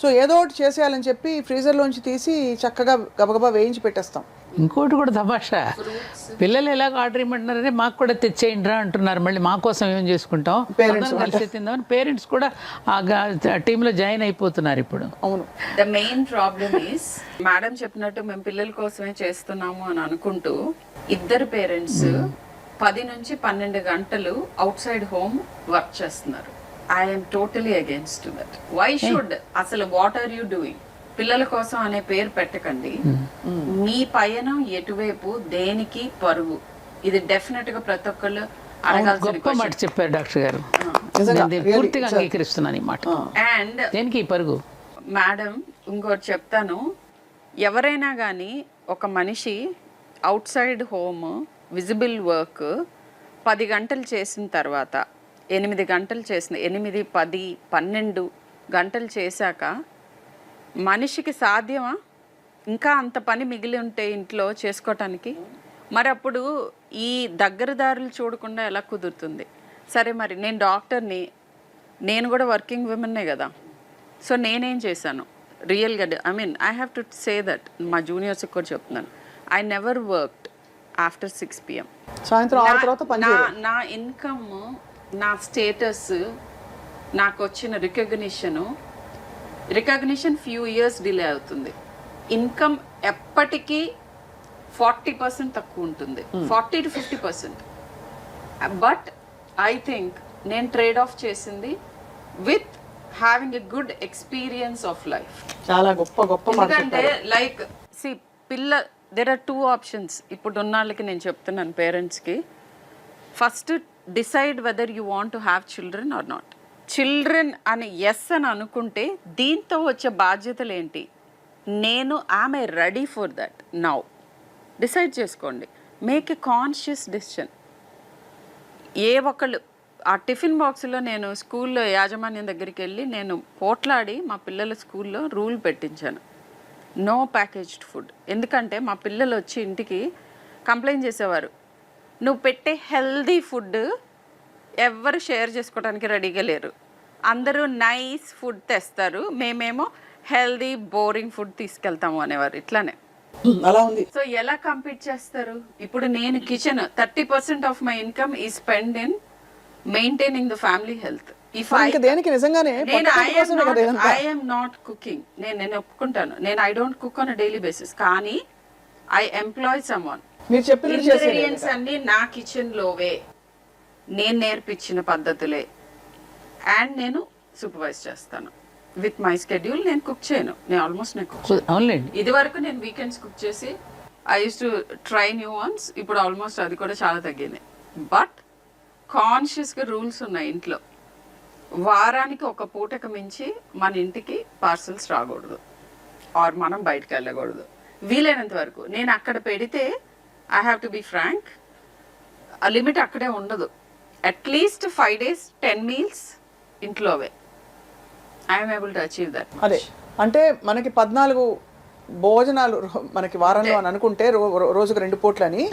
A: సో ఏదో ఒకటి చేసేయాలని చెప్పి ఫ్రీజర్లోంచి తీసి చక్కగా గబగబా వేయించి పెట్టేస్తాం.
B: ఇంకోటి కూడా తమాషా, పిల్లలు ఎలాగ ఆర్డర్ ఇవ్వమంటున్నారంటే మాకు కూడా తెచ్చేయండి రా అంటున్నారు. మళ్ళీ మా కోసం ఏం చేసుకుంటాం, పేరెంట్స్ కలిసి తిందామని పేరెంట్స్ కూడా ఆ టీంలో జాయిన్ అయిపోతున్నారు ఇప్పుడు.
A: అవును,
C: the main problem is, madam చెప్పినట్టు మేము పిల్లల కోసమే చేస్తున్నాము అని అనుకుంటూ ఇద్దరు పేరెంట్స్ 10 నుంచి 12 గంటలు అవుట్ సైడ్ హోమ్ వర్క్ చేస్తున్నారు. I'm totally against that. Why should, అసలు వాట్ ఆర్ యూ డూయింగ్? పిల్లల కోసం అనే పేరు పెట్టకండి. మీ పయనం ఎటువైపు, దేనికి పరుగు, ఇది డెఫినెట్ గా ప్రతి ఒక్కళ్ళు అడగాల్సిన
B: గొప్ప మాట చెప్పారు డాక్టర్ గారు, పూర్తిగా అంగీకరిస్తున్నాను ఈ మాట.
C: అండ్
B: దేనికి ఈ పరుగు?
C: మేడం ఇంకోటి చెప్తాను, ఎవరైనా కానీ ఒక మనిషి out side home visible work 10 గంటలు చేసిన తర్వాత, 8 గంటలు చేసిన, 8, 10, 12 గంటలు చేశాక మనిషికి సాధ్యమా ఇంకా అంత పని మిగిలి ఉంటే ఇంట్లో చేసుకోవటానికి? మరి అప్పుడు ఈ దగ్గరదారులు చూడకుండా ఎలా కుదురుతుంది? సరే, మరి నేను డాక్టర్ని, నేను కూడా వర్కింగ్ విమెన్నే కదా. సో నేనేం చేశాను రియల్గా, I have to say that, మా జూనియర్స్కి కూడా చెప్తున్నాను, I never worked after 6 PM.
A: సాయంత్రం 6 తర్వాత పని చేయరు.
C: నా ఇన్కమ్, నా స్టేటస్, నాకు వచ్చిన రికగ్నిషన్ ఫ్యూ ఇయర్స్ డిలే అవుతుంది. ఇన్కమ్ ఎప్పటికీ 40% తక్కువ ఉంటుంది, 40 to 50%. బట్ ఐ థింక్ నేను ట్రేడ్ ఆఫ్ చేసింది with having a good experience of life.
A: చాలా గొప్ప గొప్ప.
C: ఎందుకంటే లైక్ పిల్ల దెర్ ఆర్ 2 ఆప్షన్స్. ఇప్పుడు ఉన్న వాళ్ళకి నేను చెప్తున్నాను పేరెంట్స్కి, first decide whether you want to have children or not. Children అని ఎస్ అని అనుకుంటే దీంతో వచ్చే బాధ్యతలు ఏంటి, నేను ఆమె ready for that now decide చేసుకోండి. Make a conscious decision. ఏ ఒక్కళ్ళు ఆ టిఫిన్ బాక్స్లో నేను స్కూల్లో యాజమాన్యం దగ్గరికి వెళ్ళి నేను పోట్లాడి మా పిల్లల స్కూల్లో రూల్ పెట్టించాను, నో ప్యాకేజ్డ్ ఫుడ్. ఎందుకంటే మా పిల్లలు వచ్చి ఇంటికి కంప్లైంట్ చేసేవారు, నువ్వు పెట్టే హెల్దీ ఫుడ్ ఎవ్వరు షేర్ చేసుకోవడానికి రెడీగా లేరు, అందరూ నైస్ ఫుడ్ తెస్తారు, మేమేమో హెల్దీ బోరింగ్ ఫుడ్ తీసుకెళ్తాము అనేవారు. ఇట్లానే
A: అలా ఉంది.
C: సో ఎలా కంపీట్ చేస్తారు? ఇప్పుడు నేను కిచెన్ 30% ఆఫ్ మై ఇన్కమ్ ఈ spend in maintaining the family health. If
A: ఇంకా దేనికి నిజంగానే
C: ఐఎమ్ నాట్ కుకింగ్, నేను ఒప్పుకుంటాను, నేను I don't cook on a daily basis, కానీ ఐ ఎంప్లాయ్ సమ్వన్.
A: మీరు చెప్పిన
C: ఇంగ్రీడియంట్స్ అన్ని నా కిచెన్ లోవే, నేను నేర్పించిన పద్ధతులే, అండ్ నేను సూపర్వైజ్ చేస్తాను విత్ మై స్కెడ్యూల్. నేను కుక్ చేయను, నేను ఆల్మోస్ట్ నేను కుక్.
B: అవునులేండి.
C: ఇది వరకు నేను వీకెండ్స్ కుక్ చేసి I use to try new once, ఇప్పుడు ఆల్మోస్ట్ అది కూడా చాలా తగ్గింది. బట్ కాన్షియస్గా రూల్స్ ఉన్నాయి ఇంట్లో, వారానికి ఒక పూటకు మించి మన ఇంటికి పార్సల్స్ రాకూడదు ఆర్ మనం బయటకు వెళ్ళకూడదు వీలైనంత వరకు. నేను అక్కడ పెడితే I have to be frank, ఆ లిమిట్ అక్కడే ఉండదు. అట్లీస్ట్ 5 days 10 meals ఇంట్లోవే. I'm able to achieve that.
A: అదే అంటే మనకి 14 భోజనాలు మనకి వారంలో అని అనుకుంటే రోజుకు 2 పూట్లని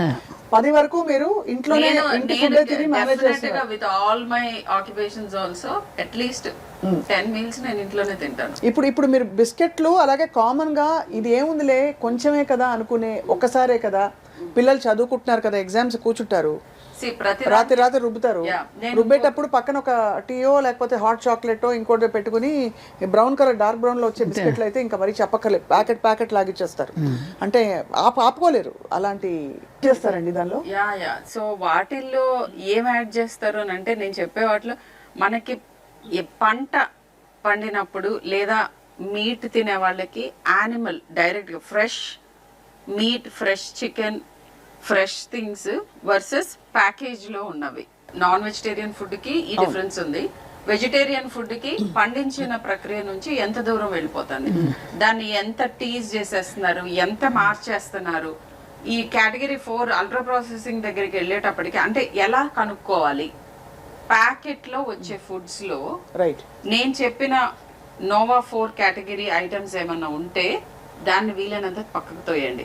A: 10 వరకు మీరు ఇంట్లోనే ఇంటి ఫుడ్ తిని మేనేజ్ చేస్తున్నారు.
C: With all my occupations also at least 10 meals నేను ఇంట్లోనే తింటాను.
A: ఇప్పుడు మీరు బిస్కెట్లు అలాగే కామన్ గా ఇది ఏముందిలే కొంచెమే కదా అనుకునే, ఒక్కసారే కదా, పిల్లలు చదువుకుంటున్నారు కదా, ఎగ్జామ్స్ కూర్చుంటారు, రాత్రి రుబ్బుతారు, రుబ్బేటప్పుడు పక్కన ఒక టీయో లేకపోతే హాట్ చాక్లెటో ఇంకోటి పెట్టుకుని బ్రౌన్ కలర్ డార్క్ బ్రౌన్ లో వచ్చే బిస్కెట్లు అయితే ఇంకా మరీ చెప్పక్కర్లేదు, ప్యాకెట్ లాగిచ్చేస్తారు. అంటే ఆపుకోలేరు, అలాంటి చేస్తారండి దానిలో.
C: సో వాటిల్లో ఏం యాడ్ చేస్తారు అని అంటే, నేను చెప్పే వాటిలో మనకి పంట పండినప్పుడు లేదా మీట్ తినే వాళ్ళకి యానిమల్ డైరెక్ట్గా fresh meat, fresh chicken, fresh things versus ప్యాకేజ్లో ఉన్నవి. నాన్ వెజిటేరియన్ ఫుడ్కి ఈ డిఫరెన్స్ ఉంది. వెజిటేరియన్ ఫుడ్కి పండించిన ప్రక్రియ నుంచి ఎంత దూరం వెళ్ళిపోతుంది, దాన్ని ఎంత టీజ్ చేసేస్తున్నారు, ఎంత మార్చేస్తున్నారు. ఈ కేటగిరీ 4 అల్ట్రా ప్రాసెసింగ్ దగ్గరికి వెళ్ళేటప్పటికి అంటే ఎలా కనుక్కోవాలి, ప్యాకెట్లో వచ్చే ఫుడ్స్లో నేను చెప్పిన నోవా 4 కేటగిరీ ఐటమ్స్ ఏమన్నా ఉంటే దాన్ని వీలైనంత పక్కకు తోయండి.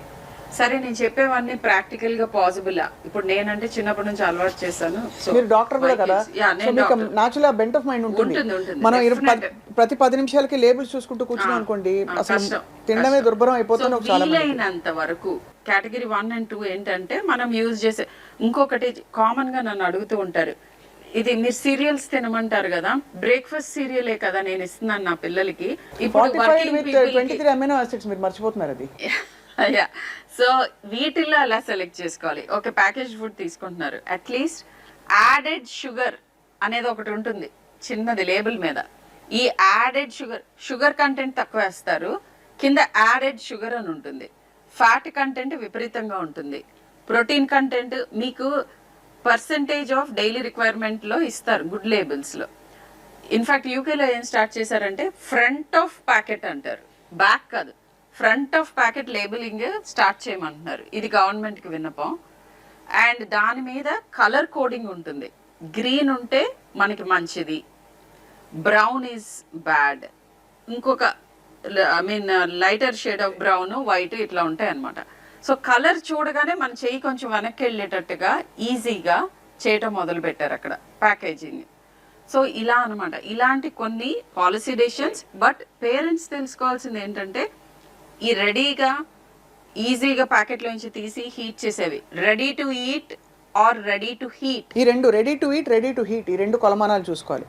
C: సరే, నేను చెప్పేవన్నీ ప్రాక్టికల్ గా పాసిబుల్. ఇప్పుడు నేనంటే చిన్నప్పటి నుంచి అలవాటు చేశాను.
A: మీరు డాక్టర్ కూడా కదా, సో మీకు న్యాచురల్ బెంట్ ఆఫ్ మైండ్ ఉంటుంది. మనం ప్రతి 10 నిమిషాలకి లేబుల్స్ చూసుకుంటూ కూర్చున్నాం అనుకోండి, అసలు తినడమే దుర్భరం అయిపోతుంది.
C: వీలైనంత వరకు కేటగిరీ 1 and 2 ఏంటంటే మనం యూజ్ చేసే, ఇంకొకటి కామన్ గా నన్ను అడుగుతూ ఉంటారు, ఇది మీరు సీరియల్స్ తినమంటారు కదా, బ్రేక్ఫాస్ట్ సీరియలే కదా నేను ఇస్తున్నాను నా పిల్లలకి. ఇప్పుడు
A: 23 అమైనో యాసిడ్స్ మీరు మర్చిపోతున్నారు అది.
C: సో వీటిల్లో ఎలా సెలెక్ట్ చేసుకోవాలి? ఓకే, ప్యాకేజ్ ఫుడ్ తీసుకుంటున్నారు, అట్లీస్ట్ యాడెడ్ షుగర్ అనేది ఒకటి ఉంటుంది చిన్నది లేబుల్ మీద. ఈ యాడెడ్ షుగర్ కంటెంట్ తక్కువ వేస్తారు, కింద యాడెడ్ షుగర్ అని ఉంటుంది. ఫ్యాట్ కంటెంట్ విపరీతంగా ఉంటుంది, ప్రోటీన్ కంటెంట్ మీకు పర్సంటేజ్ ఆఫ్ డైలీ రిక్వైర్మెంట్లో ఇస్తారు గుడ్ లేబుల్స్లో. ఇన్ఫాక్ట్ యూకేలో ఏం స్టార్ట్ చేశారంటే ఫ్రంట్ ఆఫ్ ప్యాకెట్ అంటారు, బ్యాక్ కాదు, front of packet labelling start చేయమంటున్నారు. ఇది గవర్నమెంట్కి విన్నపం. అండ్ దాని మీద కలర్ కోడింగ్ ఉంటుంది, గ్రీన్ ఉంటే మనకి మంచిది, బ్రౌన్ ఈజ్ బ్యాడ్, ఇంకొక lighter shade of brown, white ఇట్లా ఉంటాయి అన్నమాట. సో కలర్ చూడగానే మన చెయ్యి కొంచెం వెనక్కి వెళ్ళేటట్టుగా ఈజీగా చేయటం మొదలు పెట్టారు అక్కడ ప్యాకేజింగ్. సో ఇలా అనమాట, ఇలాంటి కొన్ని పాలసీ డెసిషన్స్. బట్ పేరెంట్స్ తెలుసుకోవాల్సింది ఏంటంటే, ఈ రెడీగా ఈజీగా ప్యాకెట్లో నుంచి తీసి హీట్ చేసేవి, ready to eat or ready to heat,
A: ఈ రెండు, ready to eat, ready to heat, ఈ 2 కొలమానాలు చూసుకోవాలి.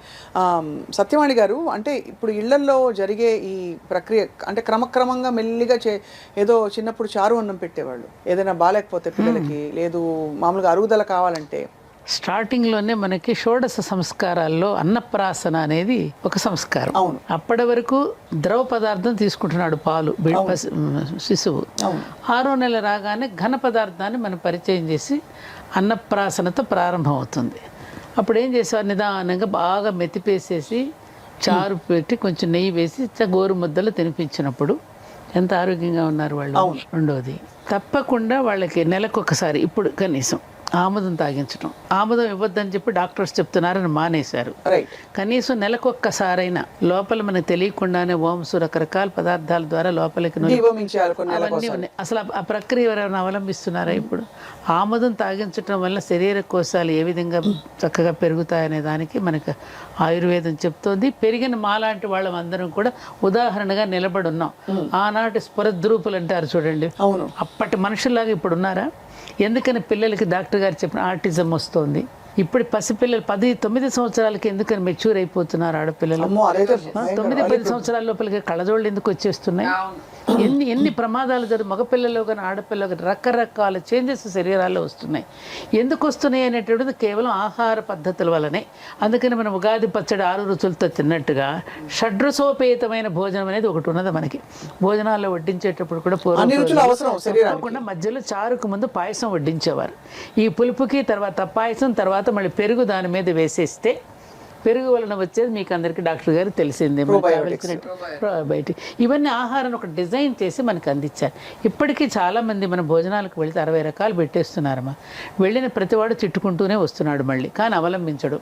A: సత్యవాణి గారు, అంటే ఇప్పుడు ఇళ్లల్లో జరిగే ఈ ప్రక్రియ అంటే క్రమక్రమంగా మెల్లిగా ఏదో చిన్నప్పుడు చారు అన్నం పెట్టేవాళ్ళు, ఏదైనా బాగాలేకపోతే పిల్లలకి, లేదు మామూలుగా అరుగుదల కావాలంటే
B: స్టార్టింగ్లోనే మనకి షోడశ సంస్కారాల్లో అన్నప్రాసన అనేది ఒక సంస్కారం.
A: అవును.
B: అప్పటి వరకు ద్రవ పదార్థం తీసుకుంటున్నాడు పాలు శిశువు. 6వ నెల రాగానే ఘన పదార్థాన్ని మనం పరిచయం చేసి అన్నప్రాసనతో ప్రారంభమవుతుంది. అప్పుడు ఏం చేసేవారు, నిదానంగా బాగా మెతిపేసేసి చారు పెట్టి కొంచెం నెయ్యి వేసి గోరు ముద్దలు తినిపించినప్పుడు ఎంత ఆరోగ్యంగా ఉన్నారు వాళ్ళు. రెండోది, తప్పకుండా వాళ్ళకి నెలకొకసారి ఇప్పుడు కనీసం ఆముదం తాగించడం. ఆముదం ఇవ్వద్దని చెప్పి డాక్టర్స్ చెప్తున్నారని మానేశారు. కనీసం నెలకొక్కసారైనా లోపల మనకు తెలియకుండానే ఓంసు రకరకాల పదార్థాల ద్వారా లోపలికి అవన్నీ ఉన్నాయి. అసలు ఆ ప్రక్రియ ఎవరైనా అవలంబిస్తున్నారా ఇప్పుడు? ఆముదం తాగించడం వల్ల శరీర కోశాలు ఏ విధంగా చక్కగా పెరుగుతాయనే దానికి మనకు ఆయుర్వేదం చెప్తోంది. పెరిగిన మాలాంటి వాళ్ళందరం కూడా ఉదాహరణగా నిలబడి ఉన్నాం. ఆనాటి స్ఫురద్రూపులు అంటారు చూడండి, అప్పటి మనుషుల్లాగా ఇప్పుడు ఉన్నారా? ఎందుకని పిల్లలకి డాక్టర్ గారు చెప్పిన ఆర్టిజం వస్తుంది. ఇప్పుడు పసిపిల్లలు 10-9 సంవత్సరాలకి ఎందుకని మెచ్యూర్ అయిపోతున్నారు ఆడపిల్లలు. 9-10 సంవత్సరాల లోపలికి కళ్ళజోళ్ళు ఎందుకు వచ్చేస్తున్నాయి? ఎన్ని ప్రమాదాలు మగపిల్లలు కానీ ఆడపిల్లలు కానీ రకరకాల చేంజెస్ శరీరాల్లో వస్తున్నాయి. ఎందుకు వస్తున్నాయి అనేటువంటిది కేవలం ఆహార పద్ధతుల వల్లనే. అందుకని మనం ఉగాది పచ్చడి 6 రుచులతో తిన్నట్టుగా షడ్రసోపేతమైన భోజనం అనేది ఒకటి ఉన్నది మనకి. భోజనాల్లో వడ్డించేటప్పుడు కూడా పూర్వం మధ్యలో చారుకు ముందు పాయసం వడ్డించేవారు. ఈ పులుపుకి తర్వాత పాయసం, తర్వాత మళ్ళీ పెరుగు దాని మీద వేసేస్తే పెరుగు వలన వచ్చేది మీకు అందరికీ డాక్టర్ గారు తెలిసిందే, ప్రోబయోటిక్. ఇవన్నీ ఆహారాన్ని ఒక డిజైన్ చేసి మనకు అందించారు. ఇప్పటికీ చాలామంది మన భోజనాలకు వెళితే 60 రకాలు పెట్టేస్తున్నారమ్మా. వెళ్ళిన ప్రతివాడు తిట్టుకుంటూనే వస్తున్నాడు మళ్ళీ, కానీ అవలంబించడు.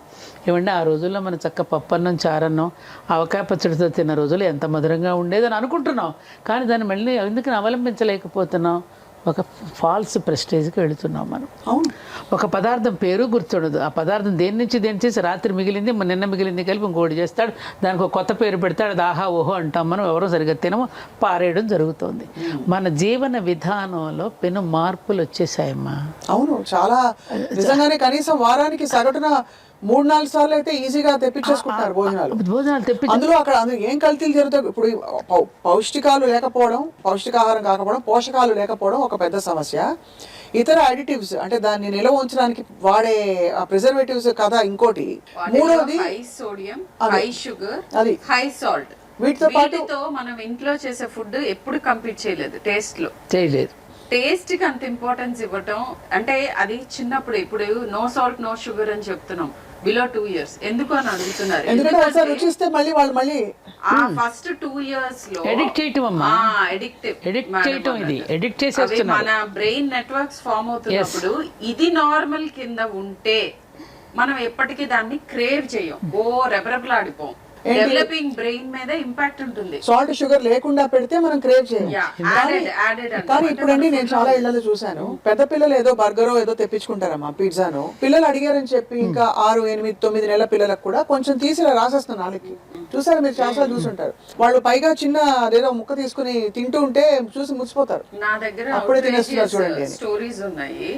B: ఏమంటే ఆ రోజుల్లో మన చక్క పప్పన్నం, చారన్నం, ఆవకాయ పచ్చడితో తిన్న రోజులు ఎంత మధురంగా ఉండేదని అనుకుంటున్నాం, కానీ దాన్ని మళ్ళీ ఎందుకని అవలంబించలేకపోతున్నాం? ఒక ఫాల్స్ ప్రెస్టేజ్కి వెళుతున్నాం మనం. ఒక పదార్థం పేరు గుర్తుండదు. ఆ పదార్థం దేని నుంచి చేసి రాత్రి మిగిలింది నిన్న మిగిలింది కలిపి ఇంకోటి చేస్తాడు, దానికి ఒక కొత్త పేరు పెడతాడు, అది ఆహా ఓహో అంటాం. మనం ఎవరో సరిగ్గా తినము, పారేయడం జరుగుతుంది. మన జీవన విధానంలో పెను మార్పులు వచ్చేసాయమ్మా.
A: అవును, చాలా నిజంగానే. కనీసం వారానికి సగటున 3-4 సార్లు అయితే ఈజీగా తెప్పించేసుకుంటారు భోజనాలు తెప్పి. అందులో అక్కడ ఏం కల్తీలు జరుగుతాయి ఇప్పుడు? పౌష్టికాలు లేకపోవడం, పౌష్టికాహారం కాకపోవడం, పోషకాలు లేకపోవడం ఒక పెద్ద సమస్య. ఇతర అడిటివ్స్ అంటే దాన్ని నిల్వ ఉంచడానికి వాడే ప్రిజర్వేటివ్స్ కదా ఇంకోటి. మూడోది
C: high sodium, high sugar, high salt. వీటితో మనం ఇంట్లో చేసే ఫుడ్ ఎప్పుడు కంపీట్ చేయలేదు
B: చేయలేదు.
C: టేస్ట్ కి అంత ఇంపార్టెన్స్ ఇవ్వటం అంటే అది చిన్నప్పుడు. ఇప్పుడు నో సాల్ట్ నో షుగర్ అని చెప్తున్నాం బిలో 2 years. ఎందుకు అని అడుగుతున్నారు. ఫస్ట్ 2 years లో మన బ్రెయిన్ నెట్వర్క్స్ ఫామ్ అవుతున్నప్పుడు ఇది నార్మల్ కింద ఉంటే మనం ఎప్పటికీ దాన్ని క్రేవ్ చేయం, రెబరెబలాడిపోం. డెవలపింగ్ బ్రెయిన్ మీద ఇంపాక్ట్ ఉంటుంది.
A: సాల్ట్ షుగర్ లేకుండా పెడితే మనం క్రేవ్ చేయం. కానీ ఇప్పుడండి నేను చాలా ఇళ్లలో చూసాను, పెద్ద పిల్లలు ఏదో బర్గరో ఏదో తెప్పించుకుంటారమ్మా, పిజ్జాను. పిల్లలు అడిగారని చెప్పి ఇంకా 6, 8, 9 నెలల పిల్లలకు కూడా కొంచెం తీసి రాసేస్తున్నారు నాలుగుకి. చూసారా మీరు? చాలా చూసుంటారు. వాళ్ళు పైగా చిన్న అదేదో ముక్క తీసుకుని తింటూ ఉంటే చూసి ముచ్చిపోతారు.
C: నా దగ్గర
A: అప్పుడే తినేస్తున్నారు చూడండి
C: స్టోరీస్ ఉన్నాయి.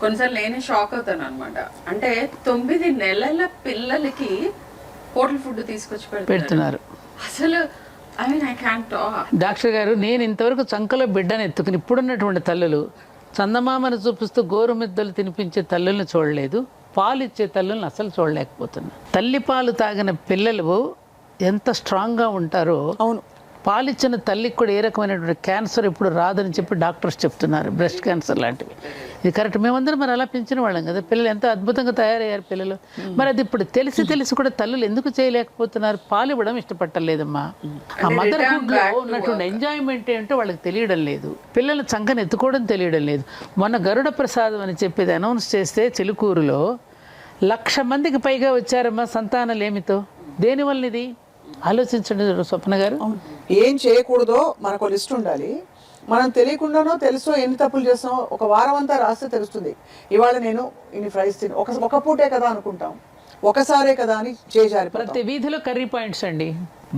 C: కొన్నిసార్లు నేనే షాక్ అవుతాను అనమాట. అంటే 9 నెలల పిల్లలకి హోటల్ ఫుడ్ తీసుకొచ్చి పెడుతున్నారు. అసలు
B: డాక్టర్ గారు, నేను ఇంతవరకు చంకలో బిడ్డను ఎత్తుకుని ఇప్పుడున్నటువంటి తల్లులు చందమామను చూపిస్తూ గోరుమిద్దలు తినిపించే తల్లుల్ని చూడలేదు, పాలు ఇచ్చే తల్లుల్ని అసలు చూడలేకపోతున్నా. తల్లి పాలు తాగిన పిల్లలు ఎంత స్ట్రాంగ్గా ఉంటారో, అవును, పాలిచ్చిన తల్లికి కూడా ఏ రకమైనటువంటి క్యాన్సర్ ఇప్పుడు రాదని చెప్పి డాక్టర్స్ చెప్తున్నారు, బ్రెస్ట్ క్యాన్సర్ లాంటివి. ఇది కరెక్ట్. మేమందరం మరి అలా పెంచిన వాళ్ళం కదా. పిల్లలు ఎంత అద్భుతంగా తయారయ్యారు పిల్లలు. మరి అది ఇప్పుడు తెలిసి కూడా తల్లులు ఎందుకు చేయలేకపోతున్నారు? పాలు ఇవ్వడం ఇష్టపట్టలేదమ్మా. ఆ మదర్ హుడ్లో ఉన్నటువంటి ఎంజాయ్మెంట్ ఏంటో వాళ్ళకి తెలియడం లేదు. పిల్లలు చంకను ఎత్తుకోవడం తెలియడం లేదు. మొన్న గరుడ ప్రసాదం అని చెప్పేది అనౌన్స్ చేస్తే చిలుకూరులో 1,00,000 మందికి పైగా వచ్చారమ్మా సంతానలేమితో. దేనివల్ల ఇది ఆలోచించండి స్వప్న గారు.
A: ఏం చేయకూడదో మనకు లిస్ట్ ఉండాలి. మనం తెలియకుండానో తెలుసో ఎన్ని తప్పులు చేస్తామో ఒక వారం అంతా రాస్తే తెలుస్తుంది. ఇవాళ నేను ఇన్ని ఫ్రైస్ తిని ఒక పూటే కదా అనుకుంటాం, ఒకసారే కదా అని చేశారు.
B: ప్రతి వీధిలో కర్రీ పాయింట్స్ అండి.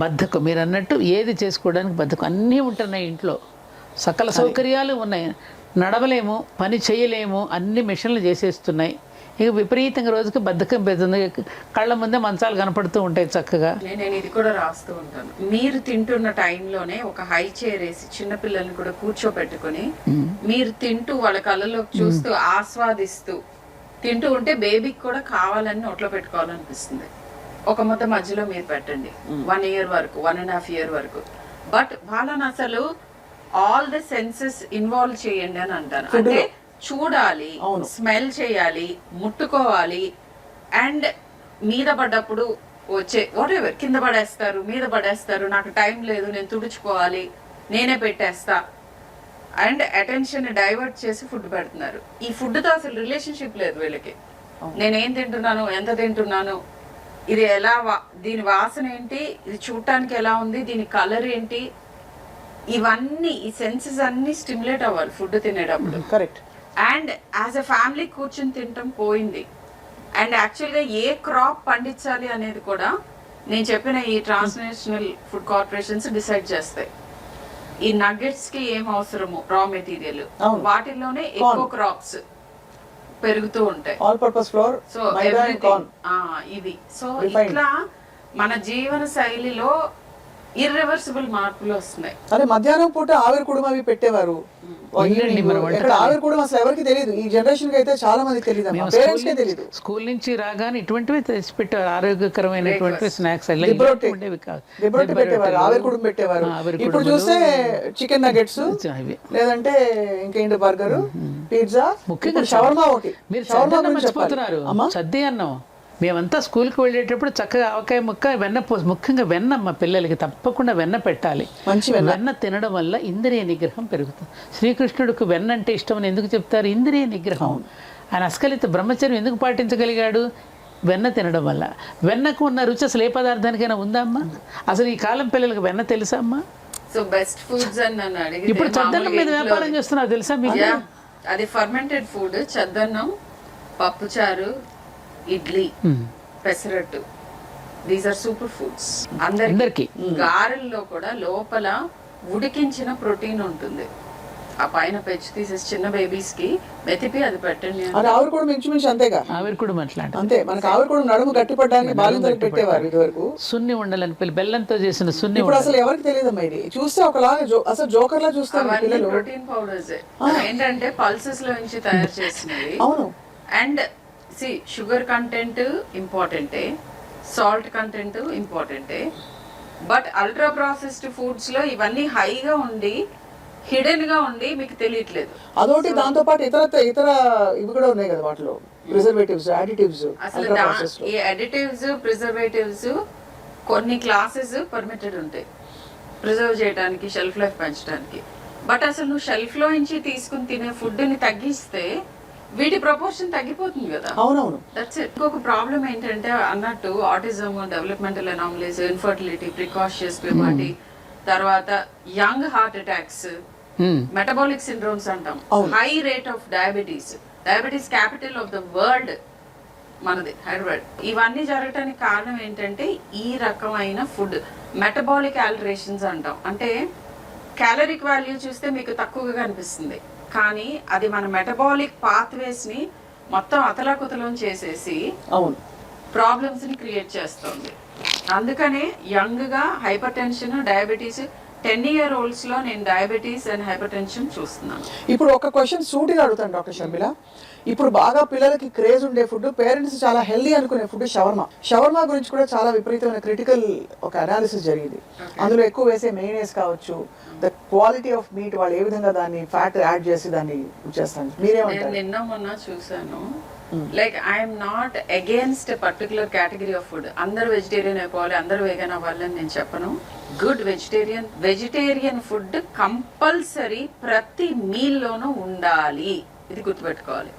B: బద్ధకం, మీరు అన్నట్టు ఏది చేసుకోవడానికి బద్ధకం. అన్నీ ఉంటున్నాయి ఇంట్లో, సకల సౌకర్యాలు ఉన్నాయి, నడవలేము, పని చేయలేము, అన్ని మిషన్లు చేసేస్తున్నాయి. ఇక విపరీతంగా రోజుకి బద్ధకం పెడుతుంది. కళ్ళ ముందే మంచాలు కనపడుతూ ఉంటాయి చక్కగా.
C: నేను ఇది కూడా రాస్తూ ఉంటాను. మీరు తింటున్న టైంలోనే ఒక హై చైర్ వేసి చిన్న పిల్లల్ని కూడా కూర్చోపెట్టుకుని మీరు తింటూ వాళ్ళ కళ్ళలోకి చూస్తూ ఆస్వాదిస్తూ తింటూ ఉంటే బేబీకి కూడా కావాలని నోట్లో పెట్టుకోవాలనిపిస్తుంది. ఒక ముద్ద మధ్యలో మీరు పెట్టండి 1 year వరకు, 1.5 year వరకు. బట్ వాళ్ళని అసలు ఆల్ ద సెన్సెస్ ఇన్వాల్వ్ చేయండి అని అంటాను. అంటే చూడాలి, స్మెల్ చేయాలి, ముట్టుకోవాలి, అండ్ మీద పడ్డప్పుడు వచ్చే వాట్ ఎవర్ కింద పడేస్తారు, మీద పడేస్తారు, నాకు టైం లేదు, నేను తుడుచుకోవాలి, నేనే పెట్టేస్తా, అండ్ అటెన్షన్ డైవర్ట్ చేసి ఫుడ్ పెడుతున్నారు. ఈ ఫుడ్తో అసలు రిలేషన్షిప్ లేదు వీళ్ళకి. నేనేం తింటున్నాను, ఎంత తింటున్నాను, ఇది ఎలా దీని వాసన ఏంటి, ఇది చూడటానికి ఎలా ఉంది, దీని కలర్ ఏంటి, ఇవన్నీ ఈ సెన్సెస్ అన్ని స్టిమ్యులేట్ అవ్వాలి ఫుడ్ తినేటప్పుడు.
A: Correct.
C: And as a family కూర్చొని తినటం పోయింది. అండ్ యాక్చువల్గా ఏ క్రాప్ పండించాలి అనేది కూడా నేను చెప్పిన ఈ ట్రాన్స్నేషనల్ ఫుడ్ కార్పొరేషన్స్ డిసైడ్ చేస్తాయి. ఈ నగ్గెట్స్ కి ఏం అవసరము రా మెటీరియల్, వాటిల్లోనే ఎక్కువ క్రాప్స్ పెరుగుతూ ఉంటాయి.
A: ఆల్ పర్పస్ ఫ్లోర్,
C: సో ఇవి సో ఇట్లా మన జీవన శైలిలో ఇర్రివర్సిబుల్ మార్పులు వస్తున్నాయి.
A: అరే మధ్యాహ్నం పూట ఆవిరి కుడుమ అవి పెట్టేవారు. ఇక్కడ ఆవిరి కుడుమ అసలు ఎవరికి తెలియదు. ఈ జనరేషన్ కి అయితే చాలా మంది తెలియదు, పేరెంట్స్ కే తెలియదు.
B: స్కూల్ నుంచి రాగానే ఇటువంటివి తెచ్చి పెట్టేవారు, ఆరోగ్యకరమైనటువంటి స్నాక్స్ ఉండేవి కాదు.
A: లిబర్టీ పెట్టేవారు, ఆవిరి కుడుమ పెట్టేవారు. ఇప్పుడు చూస్తే చికెన్ నగెట్స్, లేదంటే ఇంకేంటి బర్గర్, పిజ్జా,
B: ముఖ్యంగా
A: షవర్మా. ఒకటి
B: మీరు మర్చిపోతున్నారు, సద్ది అన్నం. మేమంతా స్కూల్కి వెళ్ళేటప్పుడు చక్కగా ఆవకాయ ముక్క, వెన్న ముఖ్యంగా వెన్న మా పిల్లలకి తప్పకుండా వెన్న పెట్టాలి. వెన్న తినడం వల్ల ఇంద్రియ నిగ్రహం పెరుగుతుంది. శ్రీకృష్ణుడికి వెన్న అంటే ఇష్టం అని ఎందుకు చెప్తారు? ఇంద్రియ నిగ్రహం. ఆయన అస్కలిత బ్రహ్మచర్యం ఎందుకు పాటించగలిగాడు? వెన్న తినడం వల్ల. వెన్నకు ఉన్న రుచి అసలు ఏ పదార్థానికైనా ఉందా అమ్మా? అసలు ఈ కాలం పిల్లలకి వెన్న తెలుసా అమ్మా?
C: సో బెస్ట్ ఫుడ్స్ అని నన్ను అడిగితే
B: ఇప్పుడు చద్దన్నం మీద వ్యాపారం చేస్తున్నారు తెలుసా మీకు?
C: అది ఫర్మెంటెడ్ ఫుడ్. చద్దన్నం, పప్పుచారు, idli, pesarattu, these are super foods. అందరికి గారెల్లో కూడా లోపల ఉడికించిన ప్రోటీన్ ఉంటుంది. ఆ పైన పెంచి తీసేసి చిన్న బేబీస్ కి మెతిపి అది పెట్టండి.
A: ఆవిరి కూడా మించుమించు అంతేగా.
B: ఆవిరి కూడా మాట్లాడు
A: అంతే. మనకి ఆవిరి కూడా నడుము గట్టిపడడానికి బాలింతలకు పెట్టేవారు ఇదివరకు.
B: సున్ని ఉండలని బెల్లంతో చేసిన సున్ని.
A: ఇప్పుడు అసలు ఎవరికి తెలియదమ్మా ఇది. చూస్తే ఒకలాగా అసలు జోకర్ లా చూస్తారు పిల్లలు.
C: ప్రోటీన్ పౌడర్స్ ఏంటంటే పల్సెస్ లో నుంచి తయారు చేసినవి.
A: అవును.
C: అండ్ షుగర్ కంటెంట్ ఇంపార్టెంటే, సాల్ట్ కంటెంట్ ఇంపార్టెంటే, బట్ అల్ట్రా ప్రాసెస్డ్ ఫుడ్స్ లో ఇవన్నీ హైగా ఉండి హిడెన్ గా ఉండి మీకు తెలియట్లేదు.
A: అదొకటి. దాంతో పాటు ఇతర ఇవి కూడా ఉన్నాయి కదా వాటిలో, ప్రిజర్వేటివ్స్, అడిటివ్స్.
C: అసలు ఈ అడిటివ్స్, ప్రిజర్వేటివ్స్ కొన్ని క్లాసెస్ పర్మిటెడ్ ఉంటాయి ప్రిజర్వ్ చేయడానికి, షెల్ఫ్ లైఫ్ పెంచడానికి. బట్ అసలు నువ్వు షెల్ఫ్ లో నుంచి తీసుకుని తినే ఫుడ్ ని తగ్గిస్తే వీటి ప్రపోర్షన్ తగ్గిపోతుంది కదా.
A: అవునవును.
C: That's it. ఇంకొక ప్రాబ్లం ఏంటంటే అన్నట్టు autism, developmental anomalies, infertility, precocious puberty, తర్వాత young heart attacks, metabolic syndromes అంటాం, high rate of diabetes. Diabetes capital of the world మనది హైదరాబాద్. ఇవన్నీ జరగటానికి కారణం ఏంటంటే ఈ రకమైన ఫుడ్ మెటబాలిక్ ఆల్టరేషన్స్ అంటాం. అంటే క్యాలరిక్ వాల్యూ చూస్తే మీకు తక్కువగా అనిపిస్తుంది, కానీ అది మన మెటబాలిక్ పాత్వేస్ ని మొత్తం అతలాకుతలం చేసేసి ప్రాబ్లమ్స్ ని క్రియేట్ చేస్తుంది. అందుకనే యంగ్ గా హైపర్ టెన్షన్, డయాబెటీస్, 10-year-olds లో నేను డయాబెటీస్ అండ్ హైపర్ టెన్షన్ చూస్తున్నాను.
A: ఇప్పుడు ఒక క్వశ్చన్ సూటిగా అడుగుతాను డాక్టర్ షర్మిల. ఇప్పుడు బాగా పిల్లలకి క్రేజ్ ఉండే ఫుడ్, పేరెంట్స్ చాలా హెల్దీ అనుకునే ఫుడ్ షవర్మా. షవర్మా గురించి కూడా చాలా విపరీతమైన క్రిటికల్ ఒక అనాలిసిస్ జరిగింది. అందులో ఎక్కువ వేసే మెయినేస్ కావచ్చు, ద క్వాలిటీ ఆఫ్ మీట్, వాళ్ళు ఏ విధంగా దాన్ని ఫ్యాట్ యాడ్ చేసి దాన్ని చేస్తాను. మీరేమంటారు?
C: నిన్న మొన్న చూసాను. Like I'm not against particular category of food. అందరూ వెజిటేరియన్ అయిపోవాలి, అందరూ వేగన్ అవ్వాలని నేను చెప్పను. గుడ్ వెజిటేరియన్ ఫుడ్ కంపల్సరీ ప్రతి మీల్ లోనూ ఉండాలి. ఇది గుర్తుపెట్టుకోవాలి.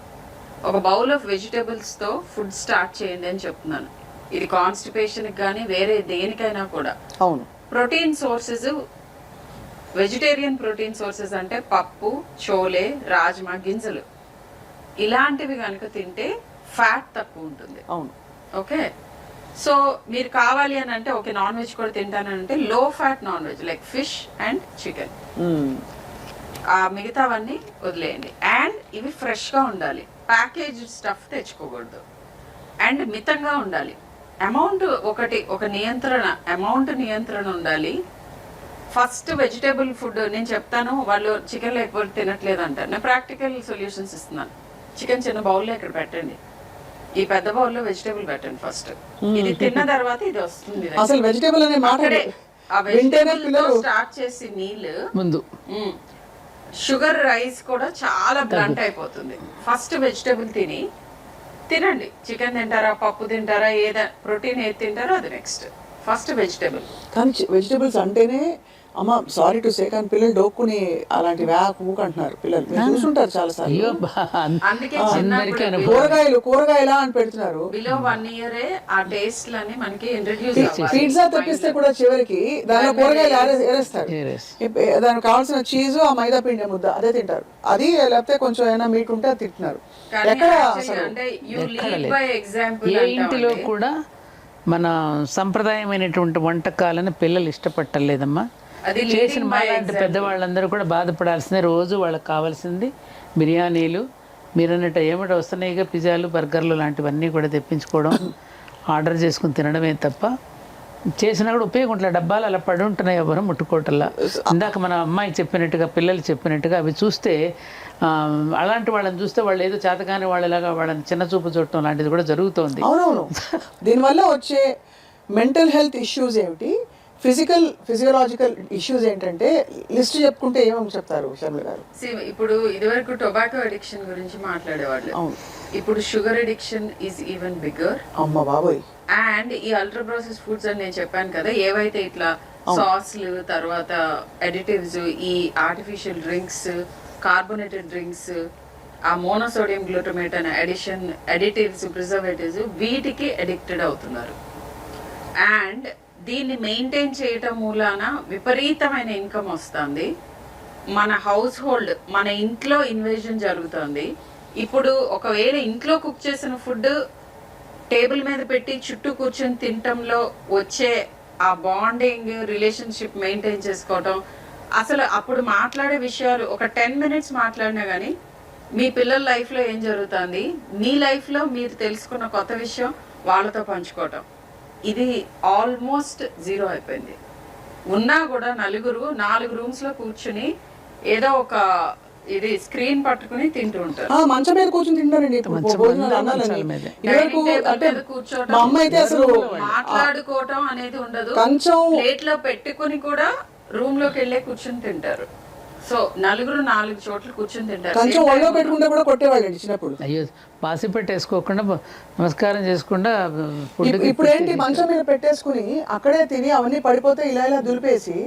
C: ఒక బౌల్ ఆఫ్ వెజిటేబుల్స్ తో ఫుడ్ స్టార్ట్ చేయండి అని చెప్తున్నాను. ఇది కాన్స్టిపేషన్ కానీ వేరే దేనికైనా కూడా.
A: అవును.
C: Protein sources, vegetarian protein sources అంటే పప్పు, చోలే, రాజ్మా గింజలు, ఇలాంటివి కనుక తింటే ఫ్యాట్ తక్కువ ఉంటుంది.
A: అవును.
C: ఓకే. సో మీరు కావాలి అని అంటే ఓకే నాన్ వెజ్ కూడా తింటానంటే లో fat non veg like fish and chicken, ఆ మిగతావన్నీ వదిలేయండి. అండ్ ఇవి ఫ్రెష్గా ఉండాలి, ప్యాకేజ్ స్టఫ్ తెచ్చుకోకూడదు, అండ్ మితంగా ఉండాలి. అమౌంట్ ఒక నియంత్రణ ఉండాలి. ఫస్ట్ వెజిటేబుల్ ఫుడ్ నేను చెప్తాను, వాళ్ళు చికెన్ లేకపోతే తినట్లేదు అంటారు. నేను ప్రాక్టికల్ సొల్యూషన్స్ ఇస్తున్నాను. చికెన్ చిన్న బౌల్లో ఇక్కడ పెట్టండి, ఈ పెద్ద బౌల్ లో వెజిటేబుల్ పెట్టండి ఫస్ట్. ఇది తిన్న తర్వాత ఇది వస్తుంది.
A: అసలు వెజిటేబుల్ అనే మాట
C: అక్కడే ఆ
A: వింటేనే
C: వెజిటేబుల్
A: పిల్లలు
C: స్టార్ట్ చేసి నీళ్ళు
B: ముందు
C: షుగర్ రైస్ కూడా చాలా బ్లంట్ అయిపోతుంది. ఫస్ట్ వెజిటేబుల్ తినండి. చికెన్ తింటారా, పప్పు తింటారా, ఏదైనా ప్రోటీన్ ఏది తింటారో అది నెక్స్ట్. First vegetable.
A: కానీ వెజిటేబుల్స్ అంటేనే అమ్మ సారీ టు సే కానీ పిల్లలు డోక్కుని అలాంటి ఊక అంటున్నారు పిల్లలు. మీరు చూసుంటారు చాలా సార్లు.
B: అయ్యో
C: అందుకే
B: అందరికీ
A: కూరగాయలా అని పెడుతున్నారు.
C: బిలో 1 year ఆ టేస్ట్ లని మనకి ఇంట్రడ్యూస్
A: పిజ్జా తెప్పిస్తే కూడా చివరికి దానిలో కూరగాయలు ఏరేస్తారు. దానికి కావాల్సిన చీజ్, ఆ మైదా పిండి ముద్ద అదే తింటారు. అది లేకపోతే కొంచెం ఏమైనా మీట్ ఉంటే అది తింటున్నారు. ఎక్కడ అసలు
C: అంటే యు లీడ్ బై ఎగ్జాంపుల్.
B: ఏ ఇంటిలో కూడా మన సంప్రదాయమైనటువంటి వంటకాలను పిల్లలు ఇష్టపట్టలేదమ్మా. చేసిన మాలాంటి పెద్దవాళ్ళందరూ కూడా బాధపడాల్సిందే. రోజు వాళ్ళకి కావాల్సింది బిర్యానీలు, మీరు అన్నట్టు ఏమిటో వస్తున్నాయిగా పిజ్జాలు, బర్గర్లు లాంటివన్నీ కూడా తెప్పించుకోవడం, ఆర్డర్ చేసుకుని తినడమే తప్ప చేసినా కూడా ఉపయోగం ఉంటుంది. డబ్బాలు అలా పడి ఉంటున్నాయి, ఎవరు ముట్టుకోవటంలా. ఇందాక మన అమ్మాయి చెప్పినట్టుగా, పిల్లలు చెప్పినట్టుగా అవి చూస్తే అలాంటి వాళ్ళని చూస్తే వాళ్ళు ఏదో చేతగాని వాళ్ళలాగా వాళ్ళని చిన్న చూపు చూడటం లాంటిది కూడా జరుగుతోంది.
A: అవునవును. దీనివల్ల వచ్చే మెంటల్ హెల్త్ ఇష్యూస్ ఏమిటి, ఫిజియోలాజికల్ ఇష్యూస్ ఏంటంటే లిస్ట్ చెప్పుకుంటే ఏమేమి చెప్తారు శర్మిల గారు?
C: ఇప్పుడు ఇదివరకు టొబాకో అడిక్షన్ గురించి మాట్లాడేవాళ్ళు. ఇప్పుడు sugar addiction is even bigger.
A: అమ్మ బాబోయ్.
C: అండ్ ఈ అల్ట్రా ప్రాసెస్ ఫుడ్స్ అని నేను చెప్పాను కదా, ఏవైతే ఇట్లా సాస్లు, తర్వాత అడిటివ్స్, ఈ ఆర్టిఫిషియల్ డ్రింక్స్, కార్బోనేటెడ్ డ్రింక్స్, ఆ మోనోసోడియం గ్లూటమేట్ అనే అడిటివ్స్, ప్రిజర్వేటివ్స్, వీటికి అడిక్టెడ్ అవుతున్నారు. అండ్ దీన్ని మెయింటైన్ చేయటం మూలాన విపరీతమైన ఇన్కమ్ వస్తుంది. మన హౌస్ హోల్డ్, మన ఇంట్లో ఇన్వేజన్ జరుగుతుంది. ఇప్పుడు ఒకవేళ ఇంట్లో కుక్ చేసిన ఫుడ్ టేబుల్ మీద పెట్టి చుట్టూ కూర్చొని తినటంలో వచ్చే ఆ బాండింగ్, రిలేషన్షిప్ మెయింటైన్ చేసుకోవటం, అసలు అప్పుడు మాట్లాడే విషయాలు ఒక 10 minutes మాట్లాడినా కానీ మీ పిల్లల లైఫ్లో ఏం జరుగుతుంది, మీ లైఫ్లో మీరు తెలుసుకున్న కొత్త విషయం వాళ్ళతో పంచుకోవటం, ఇది ఆల్మోస్ట్ జీరో అయిపోయింది. ఉన్నా కూడా 4 రూమ్స్ లో కూర్చుని ఏదో ఒక ఇది స్క్రీన్ పట్టుకుని తింటూ ఉంటారు.
A: మంచం మీద కూర్చొని తింటారండి. మా అమ్మ అయితే అసలు
C: మాట్లాడుకోవటం అనేది ఉండదు. ప్లేట్ లో పెట్టుకుని కూడా రూమ్ లోకి వెళ్ళే కూర్చుని తింటారు. సో 4 చోట్ల కూర్చొని తింటారు.
A: కొంచెం ఒళ్ళో పెట్టుకుంటే కూడా కొట్టేవాళ్ళండి చిన్నప్పుడు.
B: అయ్యో పాసి పెట్టేసుకోకుండా నమస్కారం చేసుకుండా.
A: ఇప్పుడు ఏంటి, మంచం మీద పెట్టేసుకుని అక్కడే తిని అవన్నీ పడిపోతే ఇలా దులిపేసి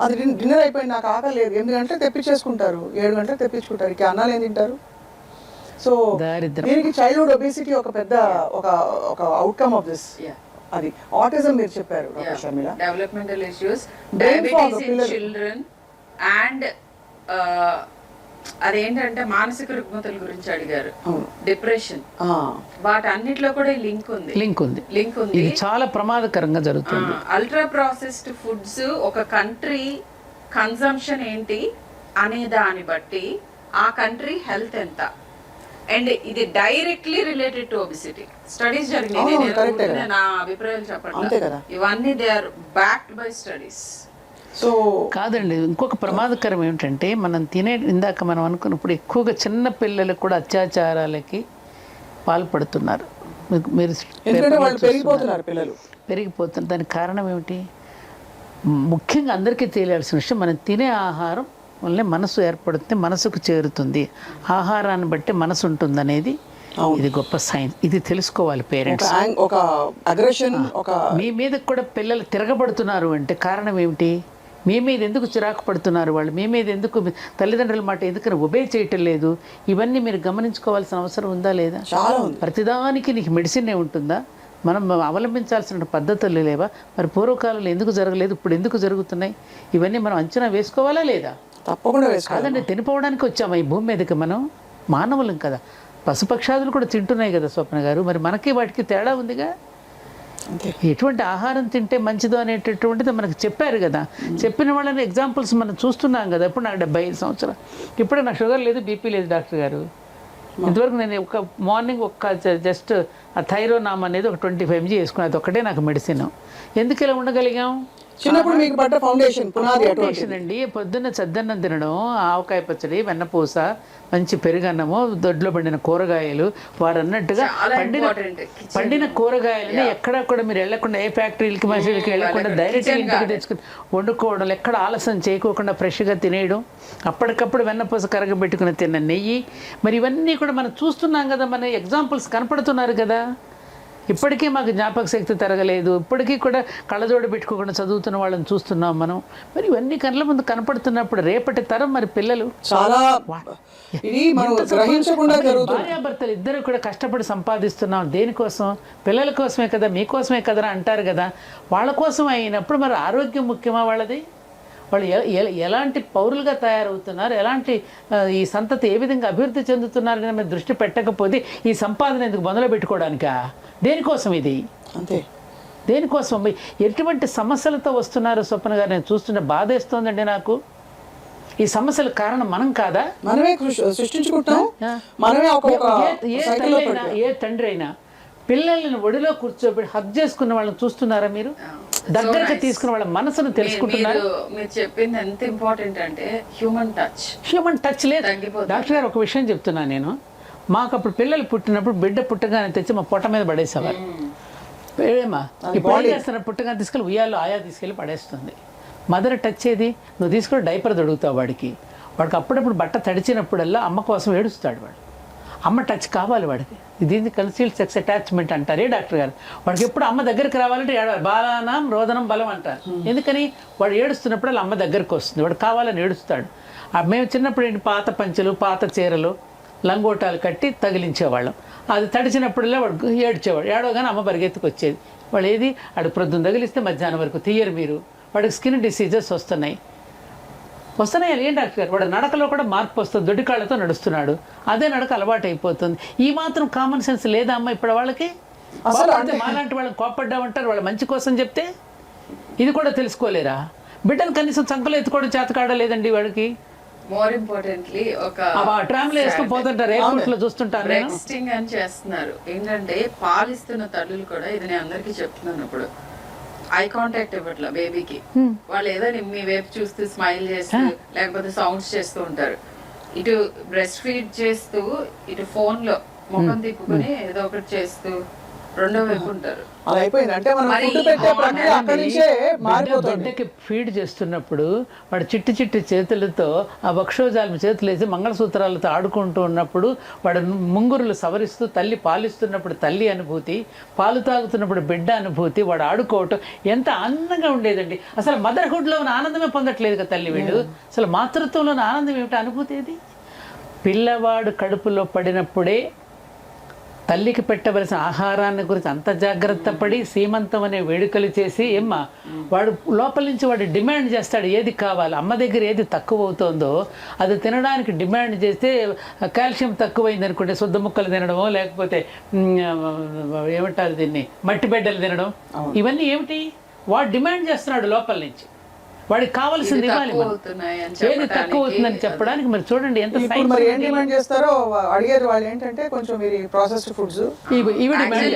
A: అది డిన్నర్ అయిపోయింది, నాకు ఆకలి లేదు, 8 గంటలకు తెప్పించేసుకుంటారు, 7 గంటలకు తెప్పించుకుంటారు. ఇక అన్నాలు ఏం తింటారు? సో దీనికి చైల్డ్హుడ్ ఒబేసిటీ ఒక పెద్ద ఒక అవుట్కమ్ ఆఫ్ దిస్. అది ఆటిజం మీరు చెప్పారు doctor Sharmila.
C: Developmental issues, diabetes in children, and అదేంటంటే మానసిక రుగ్మతల గురించి అడిగారు, డిప్రెషన్, వాటన్నిటిలో కూడా లింక్ ఉంది.
B: ఇది చాలా ప్రమాదకరంగా జరుగుతుంది.
C: అల్ట్రా ప్రాసెస్డ్ ఫుడ్స్ ఒక కంట్రీ కన్సంప్షన్ ఏంటి అనే దాన్ని బట్టి ఆ కంట్రీ హెల్త్ ఎంత, అండ్ ఇది directly related to obesity. Studies జరిగినాయి, నా అభిప్రాయాలు చెప్పండి, ఇవన్నీ they are backed by studies.
B: So కాదండి, ఇంకొక ప్రమాదకరం ఏమిటంటే మనం ఇందాక మనం అనుకున్నప్పుడు ఎక్కువగా చిన్న పిల్లలకు కూడా అత్యాచారాలకి పాల్పడుతున్నారు. మీరు పెరిగిపోతున్నారు. దానికి కారణం ఏమిటి? ముఖ్యంగా అందరికీ తెలియాల్సిన విషయం, మనం తినే ఆహారం వల్లనే మనసు ఏర్పడుతుంది, మనసుకు చేరుతుంది, ఆహారాన్ని బట్టి మనసు ఉంటుంది అనేది ఇది గొప్ప సైన్స్. ఇది తెలుసుకోవాలి పేరెంట్స్. మీ మీద కూడా పిల్లలు తిరగబడుతున్నారు అంటే కారణం ఏమిటి? మీ మీద ఎందుకు చిరాకు పడుతున్నారు వాళ్ళు? మీ మీద ఎందుకు తల్లిదండ్రుల మాట ఎందుకని ఒబే చేయటం లేదు? ఇవన్నీ మీరు గమనించుకోవాల్సిన అవసరం ఉందా లేదా? ప్రతిదానికి నీకు మెడిసిన్ ఉంటుందా? మనం అవలంబించాల్సిన పద్ధతులు లేవా? మరి పూర్వకాలంలో ఎందుకు జరగలేదు, ఇప్పుడు ఎందుకు జరుగుతున్నాయి? ఇవన్నీ మనం అంచనా వేసుకోవాలా లేదా?
A: తప్పకుండా
B: కాదండి, తినిపోవడానికి వచ్చామా ఈ భూమి మీదకి? మనం మానవులం కదా, పశుపక్షాదులు కూడా తింటున్నాయి కదా స్వప్న గారు. మరి మనకి వాటికి తేడా ఉందిగా. ఎటువంటి ఆహారం తింటే మంచిదో అనేటటువంటిది మనకు చెప్పారు కదా. చెప్పిన వాళ్ళని ఎగ్జాంపుల్స్ మనం చూస్తున్నాం కదా. ఇప్పుడు నాకు 75 సంవత్సరాలు, ఇప్పుడే నాకు షుగర్ లేదు, బీపీ లేదు డాక్టర్ గారు. ఇంతవరకు నేను ఒక మార్నింగ్ జస్ట్ ఆ థైరోనామ్ అనేది ఒక 25 mg వేసుకున్నాను, అది ఒక్కటే నాకు మెడిసిన్. ఎందుకు ఇలా ఉండగలిగాం?
A: చిన్నప్పుడు మీకు పడ్డ ఫౌండేషన్ పునాది
B: ఫౌండేషన్ అండి. పొద్దున్న చద్దన్నం తినడం, ఆవకాయ పచ్చడి, వెన్నపూస, మంచి పెరుగన్నము, దొడ్లో పండిన కూరగాయలు, వారు అన్నట్టుగా పండిన కూరగాయలని ఎక్కడ కూడా మీరు వెళ్ళకుండా, ఏ ఫ్యాక్టరీలకి మసీలకి వెళ్ళకుండా డైరెక్ట్గా ఇంటికి తెచ్చుకుని వండుకోవడం, ఎక్కడ ఆలస్యం చేయకోకుండా ఫ్రెష్గా తినేయడం, అప్పటికప్పుడు వెన్నపూస కరగబెట్టుకుని తిన్న నెయ్యి, మరి ఇవన్నీ కూడా మనం చూస్తున్నాం కదా, మన ఎగ్జాంపుల్స్ కనపడుతున్నారు కదా. ఇప్పటికీ మాకు జ్ఞాపక శక్తి తరగలేదు, ఇప్పటికీ కూడా కళ్ళజోడు పెట్టుకోకుండా చదువుతున్న వాళ్ళని చూస్తున్నాం మనం. మరి ఇవన్నీ కళ్ళ ముందు కనపడుతున్నప్పుడు రేపటి తరం మరి పిల్లలు
A: చాలా
B: భార్యాభర్తలు ఇద్దరు కూడా కష్టపడి సంపాదిస్తున్నాం. దేనికోసం? పిల్లల కోసమే కదా, మీకోసమే కదా అంటారు కదా. వాళ్ళ కోసం అయినప్పుడు మరి ఆరోగ్యం ముఖ్యమా వాళ్ళది? వాళ్ళు ఎలాంటి పౌరులుగా తయారవుతున్నారు, ఎలాంటి ఈ సంతతి ఏ విధంగా అభివృద్ధి చెందుతున్నారు అని మీరు దృష్టి పెట్టకపోతే ఈ సంపాదన ఎందుకు మొదలు పెట్టుకోవడానికా? దేనికోసం ఇది?
A: అంతే.
B: దేనికోసం? ఎటువంటి సమస్యలతో వస్తున్నారు స్వప్న గారు? నేను చూస్తుంటే బాధేస్తోందండి నాకు. ఈ సమస్యల కారణం మనం కాదా?
A: మనమే సృష్టించుకుంటాం. మనమే
B: ఏ తండ్రి అయినా పిల్లల్ని ఒడిలో కూర్చోబెట్టి హగ్ చేసుకున్న వాళ్ళని చూస్తున్నారా మీరు? దగ్గరకు తీసుకున్న వాళ్ళ మనసును తెలుసుకుంటున్నారు.
C: మీరు చెప్పింది ఎంత ఇంపార్టెంట్ అంటే హ్యూమన్ టచ్
B: లేదు. డాక్టర్ గారు ఒక విషయం చెప్తున్నాను నేను. మాకు అప్పుడు పిల్లలు పుట్టినప్పుడు బిడ్డ పుట్టగానే తెచ్చి మా పొట్ట మీద పడేసేవారు. ఏమా ఈ బాడీ చేస్తున్న పుట్టగానే తీసుకెళ్ళి ఉయ్యాల్లో ఆయా తీసుకెళ్ళి పడేస్తుంది. మదర్ టచ్ ఏది? నువ్వు తీసుకొని డైపర్ తొడుగుతావు వాడికి అప్పుడప్పుడు బట్ట తడిచినప్పుడల్లా అమ్మ కోసం ఏడుస్తాడు వాడు. అమ్మ టచ్ కావాలి వాడికి. దీన్ని కన్సీల్డ్ సెక్స్ అటాచ్మెంట్ అంటారే డాక్టర్ గారు. వాడికి ఎప్పుడు అమ్మ దగ్గరికి రావాలంటే ఏడవాలి. బాలానం రోదనం బలం అంటారు. ఎందుకని? వాడు ఏడుస్తున్నప్పుడు అమ్మ దగ్గరికి వస్తుంది, వాడు కావాలని ఏడుస్తాడు. మేము చిన్నప్పుడు ఏంటి, పాత పంచెలు, పాత చీరలు, లంగోటాలు కట్టి తగిలించేవాళ్ళం. అది తడిచినప్పుడల్లా వాడు ఏడ్చేవాడు. ఏడవగానే అమ్మ పరిగెత్తుకు వచ్చేది. వాళ్ళు ఏది అడు ప్రొద్దున తగిలిస్తే మధ్యాహ్నం వరకు తీయరు మీరు. వాడికి స్కిన్ డిసీజెస్ వస్తున్నాయి. ఏం డాక్టర్ గారు? వాడు నడకలో కూడా మార్పు వస్తుంది. దొడ్డికాళ్ళతో నడుస్తున్నాడు, అదే నడక అలవాటు అయిపోతుంది. ఈ మాత్రం కామన్ సెన్స్ లేదా అమ్మ ఇప్పుడు వాళ్ళకి? మాలాంటి వాళ్ళని కోపడ్డామంటారు వాళ్ళ మంచి కోసం చెప్తే. ఇది కూడా తెలుసుకోలేరా? బిడ్డను కనీసం చంకలు ఎత్తుకోవడం చేతకాడలేదండి వాడికి.
C: మోర్ ఇంపార్టెంట్లీ ఒక
B: ట్రామ్లో వేసుకొని పోతుంటారు, ఎయిర్పోర్ట్ లో చూస్తుంటారు.
C: బ్రెస్టింగ్ అని చేస్తున్నారు. ఏంటంటే పాలిస్తున్న తల్లులు కూడా, ఇది నేను అందరికీ చెప్తున్నాను, ఇప్పుడు ఐ కాంటాక్ట్ ఇవ్వట్లా బేబీకి. వాళ్ళు ఏదో మీ వైపు చూస్తూ స్మైల్ చేస్తూ లేకపోతే సౌండ్స్ చేస్తూ ఉంటారు. ఇటు బ్రెస్ట్ ఫీడ్ చేస్తూ ఇటు ఫోన్ లో ముఖం తిప్పుకొని ఏదో ఒకటి చేస్తూ రెండో వైపు ఉంటారు.
B: బిడ్డకి ఫీడ్ చేస్తున్నప్పుడు వాడు చిట్టి చిట్టి చేతులతో ఆ వక్షోజాలం చేతులు వేసి మంగళసూత్రాలతో ఆడుకుంటూ ఉన్నప్పుడు వాడు ముంగురులు సవరిస్తూ తల్లి పాలిస్తున్నప్పుడు తల్లి అనుభూతి, పాలు తాగుతున్నప్పుడు బిడ్డ అనుభూతి, వాడు ఆడుకోవటం ఎంత ఆనందంగా ఉండేదండి. అసలు మదర్హుడ్లో ఉన్న ఆనందమే పొందట్లేదు కదా తల్లి వీళ్ళు. అసలు మాతృత్వంలో ఉన్న ఆనందం ఏమిటి? అనుభూతి ఏది? పిల్లవాడు కడుపులో పడినప్పుడే తల్లికి పెట్టవలసిన ఆహారాన్ని గురించి అంత జాగ్రత్త పడి సీమంతం అనే వేడుకలు చేసి వాడు లోపల నుంచి వాడు డిమాండ్ చేస్తాడు ఏది కావాలి. అమ్మ దగ్గర ఏది తక్కువ అవుతుందో అది తినడానికి డిమాండ్ చేస్తే కాల్షియం తక్కువైంది అనుకుంటే శుద్ధ ముక్కలు తినడమో, లేకపోతే ఏమంటారు దీన్ని, మట్టి బిడ్డలు తినడం, ఇవన్నీ ఏమిటి? వాడు డిమాండ్ చేస్తున్నాడు లోపల నుంచి. వాడికి కావాల్సింది ఇవ్వాలి. ఏది తక్కువ అవుతుందని చెప్పడానికి మరి చూడండి ఎంత
A: ఏం డిమాండ్ చేస్తారో అడిగారు వాళ్ళు. ఏంటంటే కొంచెం మీరు ప్రాసెస్డ్ ఫుడ్స్
B: ఇవి డిమాండ్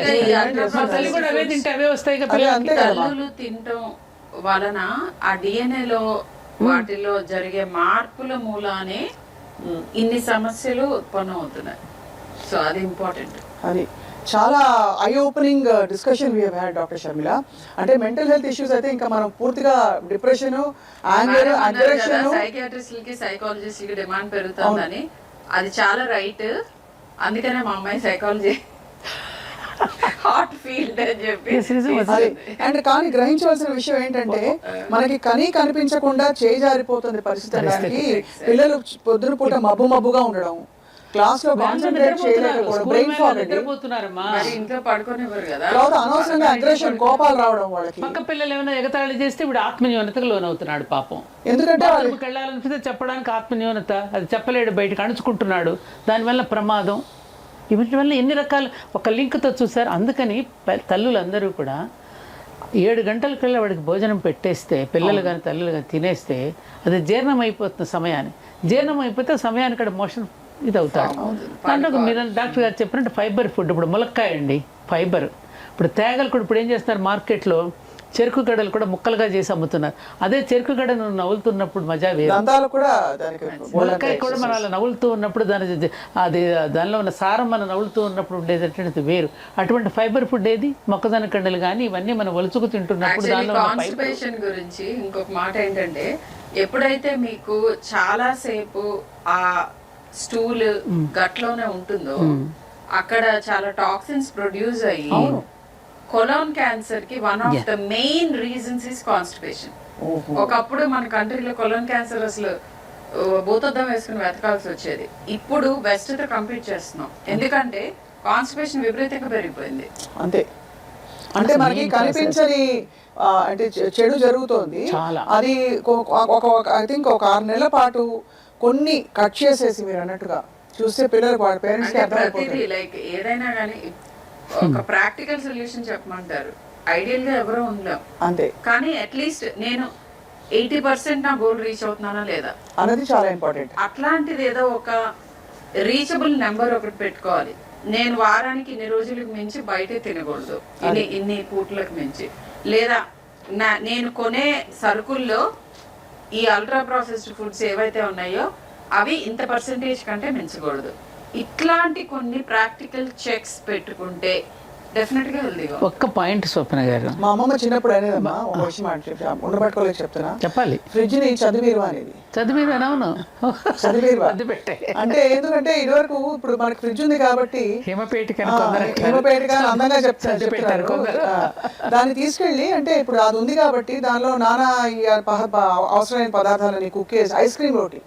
B: చేస్తారు. తల్లి కూడా అవే తింటే అవే వస్తాయి కదా.
C: తల్లులు తినటం వలన ఆ DNA లో వాటిలో జరిగే మార్పుల మూలానే ఇన్ని సమస్యలు ఉత్పన్నం అవుతున్నాయి. సో అది ఇంపార్టెంట్.
A: అది చాలా eye opening discussion we had doctor Sharmila. అంటే మెంటల్ హెల్త్ ఇష్యూస్ అయితే ఇంకా మనం పూర్తిగా డిప్రెషన్, యాంగర్, అగ్రెషన్,
C: సైకియాట్రిస్టులకి సైకాలజిస్టులకి డిమాండ్ పెరుగుతుందని, అది చాలా రైట్. అందుకనే మా అమ్మాయి సైకాలజీ హార్ట్ ఫీల్డ్ అని చెప్పి.
A: అండ్ కానీ గ్రహించవలసిన విషయం ఏంటంటే మనకి కనిపించకుండా చేయి జారిపోతుంది పరిస్థితి. పిల్లలు పొద్దున పూట మబ్బుగా ఉండడం, క్లాస్ లో కాన్సంట్రేట్ చేయలేకపోవడం, బ్రెయిన్ ఫాగ్,
C: ఇంట్లో పడుకోనివ్వరు కదా,
A: అనవసరంగా అగ్రెషన్, కోపాలు రావడం వాళ్ళకి.
B: పక్క పిల్లలు ఏమైనా ఎగతాళి చేస్తే ఇప్పుడు ఆత్మన్యూనతకు లోనవుతున్నాడు పాపం.
A: ఎందుకంటే
B: వాళ్ళకి వెళ్ళాలనిపిస్తే చెప్పడానికి ఆత్మన్యూనత, అది చెప్పలేడు, బయటకు అణుచుకుంటున్నాడు, దానివల్ల ప్రమాదం. వీటి వల్ల ఎన్ని రకాల ఒక లింక్తో చూసారు. అందుకని తల్లులందరూ కూడా 7 గంటలకల్లా వాడికి భోజనం పెట్టేస్తే, పిల్లలు కానీ తల్లులు కానీ తినేస్తే అది జీర్ణం అయిపోతున్న సమయాన్ని. జీర్ణం అయిపోతే సమయానికి అక్కడ మోషన్ ఇది అవుతాడు. దాంట్లో మీరు డాక్టర్ గారు చెప్పినట్టు ఫైబర్ ఫుడ్, ఇప్పుడు ములక్కాయ అండి ఫైబర్. ఇప్పుడు తేగలు కూడా ఇప్పుడు ఏం చేస్తారు మార్కెట్లో, చెరుకు గడలు కూడా ముక్కలుగా చేసి అమ్ముతున్నారు. అదే చెరుకు గడ నువ్వు నవ్వులుతున్నప్పుడు మజా వేరు. ములక్కాయ కూడా మనం అలా నవ్వులుతూ ఉన్నప్పుడు అది దానిలో ఉన్న సారం మనం నవ్వులుతూ ఉన్నప్పుడు ఉండేటటువంటిది వేరు. అటువంటి ఫైబర్ ఫుడ్ ఏది, మొక్కజొన్న కండలు కానీ ఇవన్నీ మనం ఒలుచుకు తింటున్నప్పుడు దానిలో
C: కాన్స్టిపేషన్ గురించి ఇంకొక మాట ఏంటంటే, ఎప్పుడైతే మీకు చాలా సేపు ఆ స్టూల్ గట్లోనే ఉంటుందో అక్కడ చాలా టాక్సిన్స్ ప్రొడ్యూస్ అయ్యి కొలాన్ క్యాన్సర్ కి one of the main reasons is constipation. ఒకప్పుడు మన కంట్రీలో కొలాన్ క్యాన్సర్ అసలు భూతద్దం వేసుకుని వెతకాల్సి వచ్చేది. ఇప్పుడు వెస్ట్ తో కంపీట్ చేస్తున్నాం, ఎందుకంటే కాన్స్టిపేషన్ విపరీతంగా పెరిగిపోయింది.
A: అంతే, అంటే మనకి కనిపించని అంటే చెడు జరుగుతోంది. అది ఐ థింక్ ఒక 6 నెలల పాటు కొన్ని కట్ చేసేసి మీరు అన్నట్టుగా చూస్తే పిల్లలకు వాళ్ళ పేరెంట్స్ కి అర్థమైపోతుంది.
C: లైక్ ఏదైనా కానీ ఒక ప్రాక్టికల్ సొల్యూషన్ చెప్పమంటారు. ఐడియల్ గా ఎవరో ఉండలేం
A: అంతే,
C: కానీ అట్లీస్ట్ నేను 80% నా గోల్ రీచ్ అవుతున్నానా లేదా
A: అనేది చాలా ఇంపార్టెంట్.
C: అట్లాంటిది ఏదో ఒక రీచబుల్ నెంబర్ ఒకటి పెట్టుకోవాలి. నేను వారానికి ఇన్ని రోజులకు మించి బయటే తినకూడదు, ఇన్ని పూట్లకు మించి, లేదా నేను కొనే సరుకుల్లో ఈ అల్ట్రా ప్రాసెస్డ్ ఫుడ్స్ ఏవైతే ఉన్నాయో అవి ఇంత పర్సెంటేజ్ కంటే మించకూడదు. ఇట్లాంటి కొన్ని ప్రాక్టికల్ చెక్స్ పెట్టుకుంటే డెఫినెట్ గా హెల్దీగా.
B: ఒక్క పాయింట్ స్వప్న గారు,
A: మా అమ్మమ్మ చిన్నప్పుడు అనేదమ్మా, ఒక విషయం ఉండబట్టుకోలేక చెప్తున్నా,
B: చెప్పాలి,
A: ఫ్రిడ్జ్ ని చదివీరు అనేది.
B: చదివీరు అవును,
A: చదివీరు
B: పెట్టే
A: అంటే ఎందుకంటే ఇదివరకు ఇప్పుడు మనకి ఫ్రిడ్జ్ ఉంది కాబట్టి
B: హిమపేటిక
A: అందంగా చెప్తారు. దాన్ని తీసుకెళ్ళి అంటే ఇప్పుడు అది ఉంది కాబట్టి దానిలో నానా అవసరమైన పదార్థాలని కుక్ చేసి ఐస్ క్రీమ్ రోటీ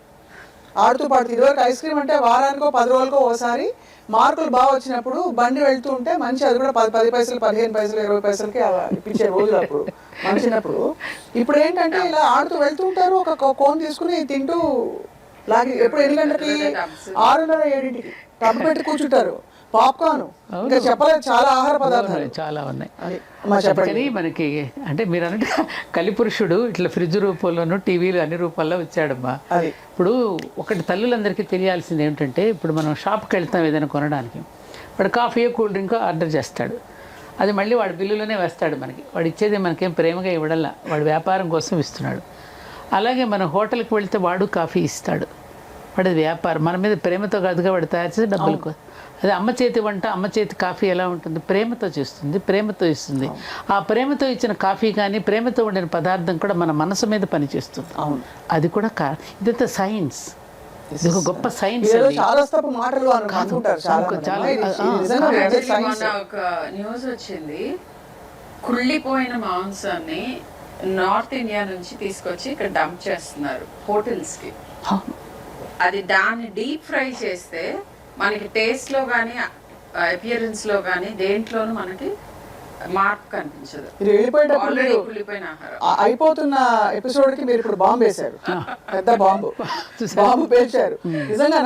A: ఆడుతూ పాడుతూ. ఇదివరకు ఐస్ క్రీమ్ అంటే వారానికో 10 రోజులకో ఓసారి మార్కులు బాగా వచ్చినప్పుడు బండి వెళ్తూ ఉంటే మంచి, అది కూడా 10 పైసలు 15 పైసలు 20 పైసలకి ఇప్పించే రోజులు అప్పుడు మనం చిన్నప్పుడు. ఇప్పుడు ఏంటంటే ఇలా ఆడుతూ వెళ్తూ ఉంటారు, ఒక కోన్ తీసుకుని తింటూ లాగి ఎప్పుడు 8 గంటలకి 6:30 7ంటికి టబ్ పెట్టి కూర్చుంటారు. పాప్కార్న్, ఇంకా చెప్పలేదు, చాలా ఆహార పదార్థాలు
B: చాలా ఉన్నాయి.
A: చెప్పండి,
B: మనకి అంటే మీరు అన్నట్టు కలిపురుషుడు ఇట్లా ఫ్రిడ్జ్ రూపంలోనూ టీవీలు అన్ని రూపాల్లో వచ్చాడమ్మా. ఇప్పుడు ఒకటి తల్లులందరికీ తెలియాల్సింది ఏమిటంటే, ఇప్పుడు మనం షాప్కి వెళ్తాం ఏదైనా కొనడానికి, వాడు కాఫీ కూల్ డ్రింక్ ఆర్డర్ చేస్తాడు, అది మళ్ళీ వాడి బిల్లులోనే వేస్తాడు మనకి. వాడు ఇచ్చేది మనకేం ప్రేమగా ఇవ్వడంలా, వాడు వ్యాపారం కోసం ఇస్తున్నాడు. అలాగే మనం హోటల్కి వెళ్తే వాడు కాఫీ ఇస్తాడు, వాడి వ్యాపారం, మన మీద ప్రేమతో కాదుగా వాడు తయారు చేసి డబ్బులకు. అదే అమ్మ చేతి వంట, అమ్మ చేతి కాఫీ ఎలా ఉంటుంది, ప్రేమతో చేస్తుంది, ప్రేమతో ఇస్తుంది. ఆ ప్రేమతో ఇచ్చిన కాఫీ కానీ ప్రేమతో ఉండిన పదార్థం కూడా మన మనసు మీద పనిచేస్తుంది. అది కూడా ఇదంతా సైన్స్, ఇది ఒక గొప్ప సైన్స్.
C: ఒక న్యూస్ వచ్చింది, కుళ్ళిపోయిన మాంసాన్ని నార్త్ ఇండియా నుంచి తీసుకొచ్చి ఇక్కడ డంప్ చేస్తున్నారు హోటల్స్ కి. అది దాన్ని డీప్ ఫ్రై చేస్తే మనకి టేస్ట్ లో కానీ అపియరెన్స్ లో కానీ దేంట్లోనూ మనకి మార్పు కనిపించదు. కుళ్ళిపోయిన ఆహారం
A: అయిపోతున్న ఎపిసోడ్ కి మీరు ఇప్పుడు బాంబు వేశారు, పెద్ద బాంబు పేల్చారు. నిజంగా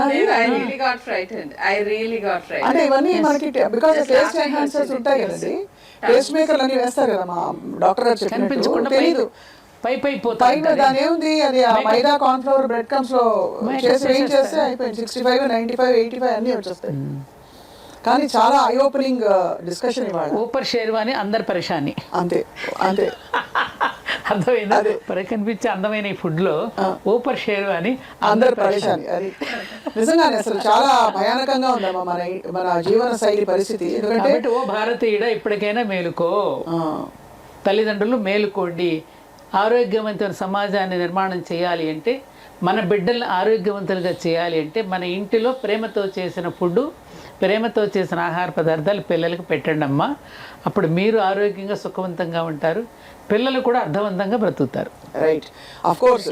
A: అంటే ఇవన్నీ మనకి బికాస్ టేస్ట్ ఎన్హాన్సర్స్ ఉంటాయి కదండి, టేస్ట్ మేకర్లు అన్ని వేస్తారు కదా మా డాక్టర్ గారు చెప్పినట్టు. తెలీదు పైన దాని ఏముంది, అది ఆ మైదా కార్న్ ఫ్లోర్ బ్రెడ్ క్రమ్స్ లో చేసి ఏం చేస్తే అయిపోయింది. 65 95 85 అన్ని వచ్చేస్తాయి. కానీ చాలా ఐ ఓపెనింగ్ డిస్కషన్ ఇవాళ.
B: ఊపర్ షేర్వాని అందరు పరేషాని,
A: అంతే అంతే
B: అర్థమైందా? కనిపించే అందమైన ఈ ఫుడ్ లో ఊపర్ షేర్వాని
A: అందరు పరేషాని. అది నిజంగానే అసలు చాలా భయానకంగా ఉందమ్మా మన జీవన శైలి పరిస్థితి. ఎందుకంటే
B: ఓ భారతీయుడ ఇప్పటికైనా మేలుకో, తల్లిదండ్రులు మేలుకోండి. ఆరోగ్యవంతమైన సమాజాన్ని నిర్మాణం చేయాలి అంటే, మన బిడ్డల్ని ఆరోగ్యవంతులుగా చేయాలి అంటే, మన ఇంటిలో ప్రేమతో చేసిన ఫుడ్, ప్రేమతో చేసిన ఆహార పదార్థాలు పిల్లలకు పెట్టండి అమ్మా. అప్పుడు మీరు ఆరోగ్యంగా సుఖవంతంగా ఉంటారు, పిల్లలు కూడా అర్థవంతంగా బ్రతుకుతారు.
A: Right, of course.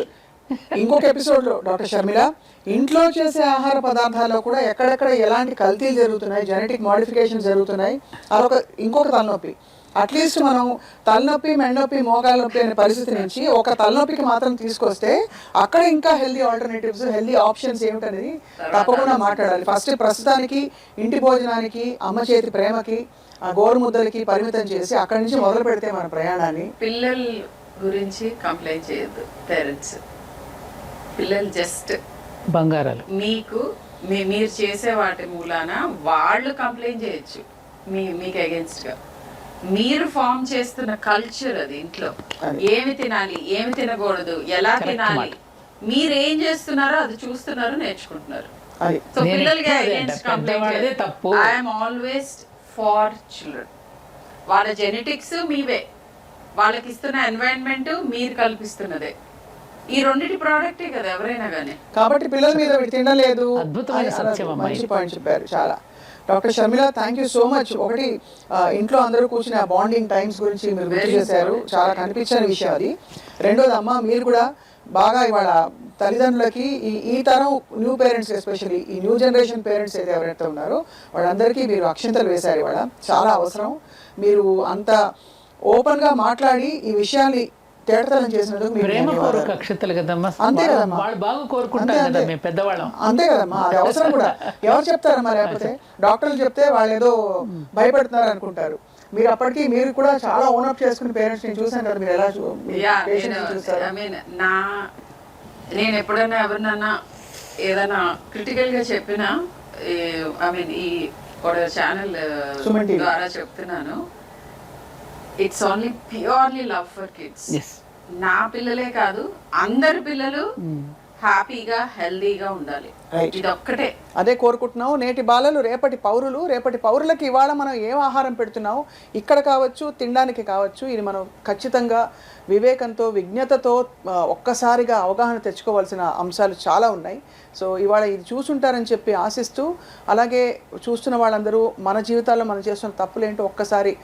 A: ఇంకొక ఎపిసోడ్లో డాక్టర్ షర్మిల, ఇంట్లో చేసే ఆహార పదార్థాల్లో కూడా ఎక్కడెక్కడ ఎలాంటి కల్తీలు జరుగుతున్నాయి, జెనెటిక్ మోడిఫికేషన్ జరుగుతున్నాయి, అదొక ఇంకొక తలనొప్పి. అట్లీస్ట్ మనం తలనొప్పి, మెడనొప్పి, మోకాల నొప్పి అనే పరిస్థితి నుంచి ఒక తలనొప్పికి మాత్రం తీసుకొస్తే అక్కడ ఇంకా హెల్దీ ఆల్టర్నేటివ్స్, హెల్దీ ఆప్షన్స్ ఏమిటనేది తప్పకుండా మాట్లాడాలి. ఫస్ట్ ప్రస్తుతానికి ఇంటి భోజనానికి, అమ్మ చేతి ప్రేమకి, గోరు ముద్దలకి పరిమితం చేసి అక్కడి నుంచి మొదలు పెడితే మన ప్రయాణాన్ని.
C: పిల్లల గురించి కంప్లైంట్ చేయొద్దు పేరెంట్స్. పిల్లలు జస్ట్
B: బంగారాలు
C: మీకు మీరు చేసే వాటి మూలాన వాళ్ళు కంప్లైంట్ చేయొచ్చు మీకు అగేన్స్ట్ గా. మీరు ఫామ్ చేస్తున్న కల్చర్ అది ఇంట్లో, ఏమి తినాలి ఏమి తినకూడదు ఎలా తినాలి, మీరు ఏం చేస్తున్నారో అది చూస్తున్నారు, నేర్చుకుంటున్నారు.
A: అది
C: సో పిల్లలకి అగేన్స్ట్
B: పెద్దవాళ్ళదే తప్పు.
C: I'm always for children. వాళ్ళ జెనెటిక్స్ మీవే, వాళ్ళకి ఇస్తున్న ఎన్వైరన్మెంట్ మీరు కల్పిస్తున్నదే. ఈ రెండింటి ప్రోడక్టే కదా ఎవరైనా కానీ.
A: కాబట్టి పిల్లల మీద వీడు తినలేదు.
B: అద్భుతమైన సత్యం అమ్మాయి.
A: మంచి పాయింట్ చెప్పారు చాలా. Doctor Sharmila, thank you so much. ఒకటి ఇంట్లో అందరూ కూర్చుని ఆ బాండింగ్ టైమ్స్ గురించి మీరు గుర్తు చేశారు, చాలా కనిపించని విషయం అది. రెండోది అమ్మ, మీరు కూడా బాగా ఇవాళ తల్లిదండ్రులకి ఈ తరం న్యూ పేరెంట్స్, ఎస్పెషల్లీ ఈ న్యూ జనరేషన్ పేరెంట్స్ అయితే ఎవరైతే ఉన్నారో వాళ్ళందరికీ మీరు అక్షింతలు వేశారు ఇవాళ. చాలా అవసరం. మీరు అంత ఓపెన్గా మాట్లాడి ఈ విషయాన్ని తేటతలం చేసినందుకు మీకు
B: ప్రేమపూర్వక
A: ధన్యవాదాలు.
B: అక్షతలు కదమ్మా.
A: అంతే కదమ్మా.
B: వాళ్ళు బాగా కోరుకుంటారు కదా మేము పెద్దవాళ్ళం.
A: అంతే కదమ్మా, అది అవసరం కూడా. ఎవరు చెప్తారమ్మా, లేకపోతే డాక్టర్లు చెప్తే వాళ్ళు ఏదో భయపడుతున్నారు అనుకుంటారు. మీరు అప్పటికి మీరు కూడా చాలా ఓనప్ చేసుకుని పేరెంట్స్ నేను చూసాను కదా, మీరు ఎలా చూస్తారు.
C: నేను ఎప్పుడైనా ఎవరినన్నా ఏదైనా క్రిటికల్ గా చెప్పినా, ఐ మీన్ ఈ ఛానల్ ద్వారా చెప్తున్నాను, it's only purely love for kids. నా పిల్లలే కాదు, అందరి పిల్లలు హ్యాపీగా హెల్దీగా ఉండాలి. ఇది ఒక్కటే
A: అదే కోరుకుంటున్నాం. నేటి బాలలు రేపటి పౌరులు. రేపటి పౌరులకి ఇవాళ మనం ఏం ఆహారం పెడుతున్నాం, ఇక్కడ కావచ్చు తినడానికి కావచ్చు, ఇది మనం ఖచ్చితంగా వివేకంతో విజ్ఞతతో ఒక్కసారిగా అవగాహన తెచ్చుకోవాల్సిన అంశాలు చాలా ఉన్నాయి. సో ఇవాళ ఇది చూసుంటారని చెప్పి ఆశిస్తూ, అలాగే చూస్తున్న వాళ్ళందరూ మన జీవితాల్లో మనం చేస్తున్న తప్పులేంటో ఒక్కసారి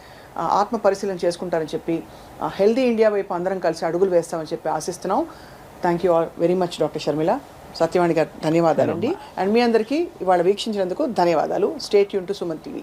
A: ఆత్మ పరిశీలన చేసుకుంటారని చెప్పి హెల్దీ ఇండియా వైపు అందరం కలిసి అడుగులు వేస్తామని చెప్పి ఆశిస్తున్నాం. Thank you all very much doctor Sharmila. Satyavani గారు ధన్యవాదాలండి. అండ్ మీ అందరికీ ఇవాళ వీక్షించినందుకు ధన్యవాదాలు. Stay tune to Suman TV.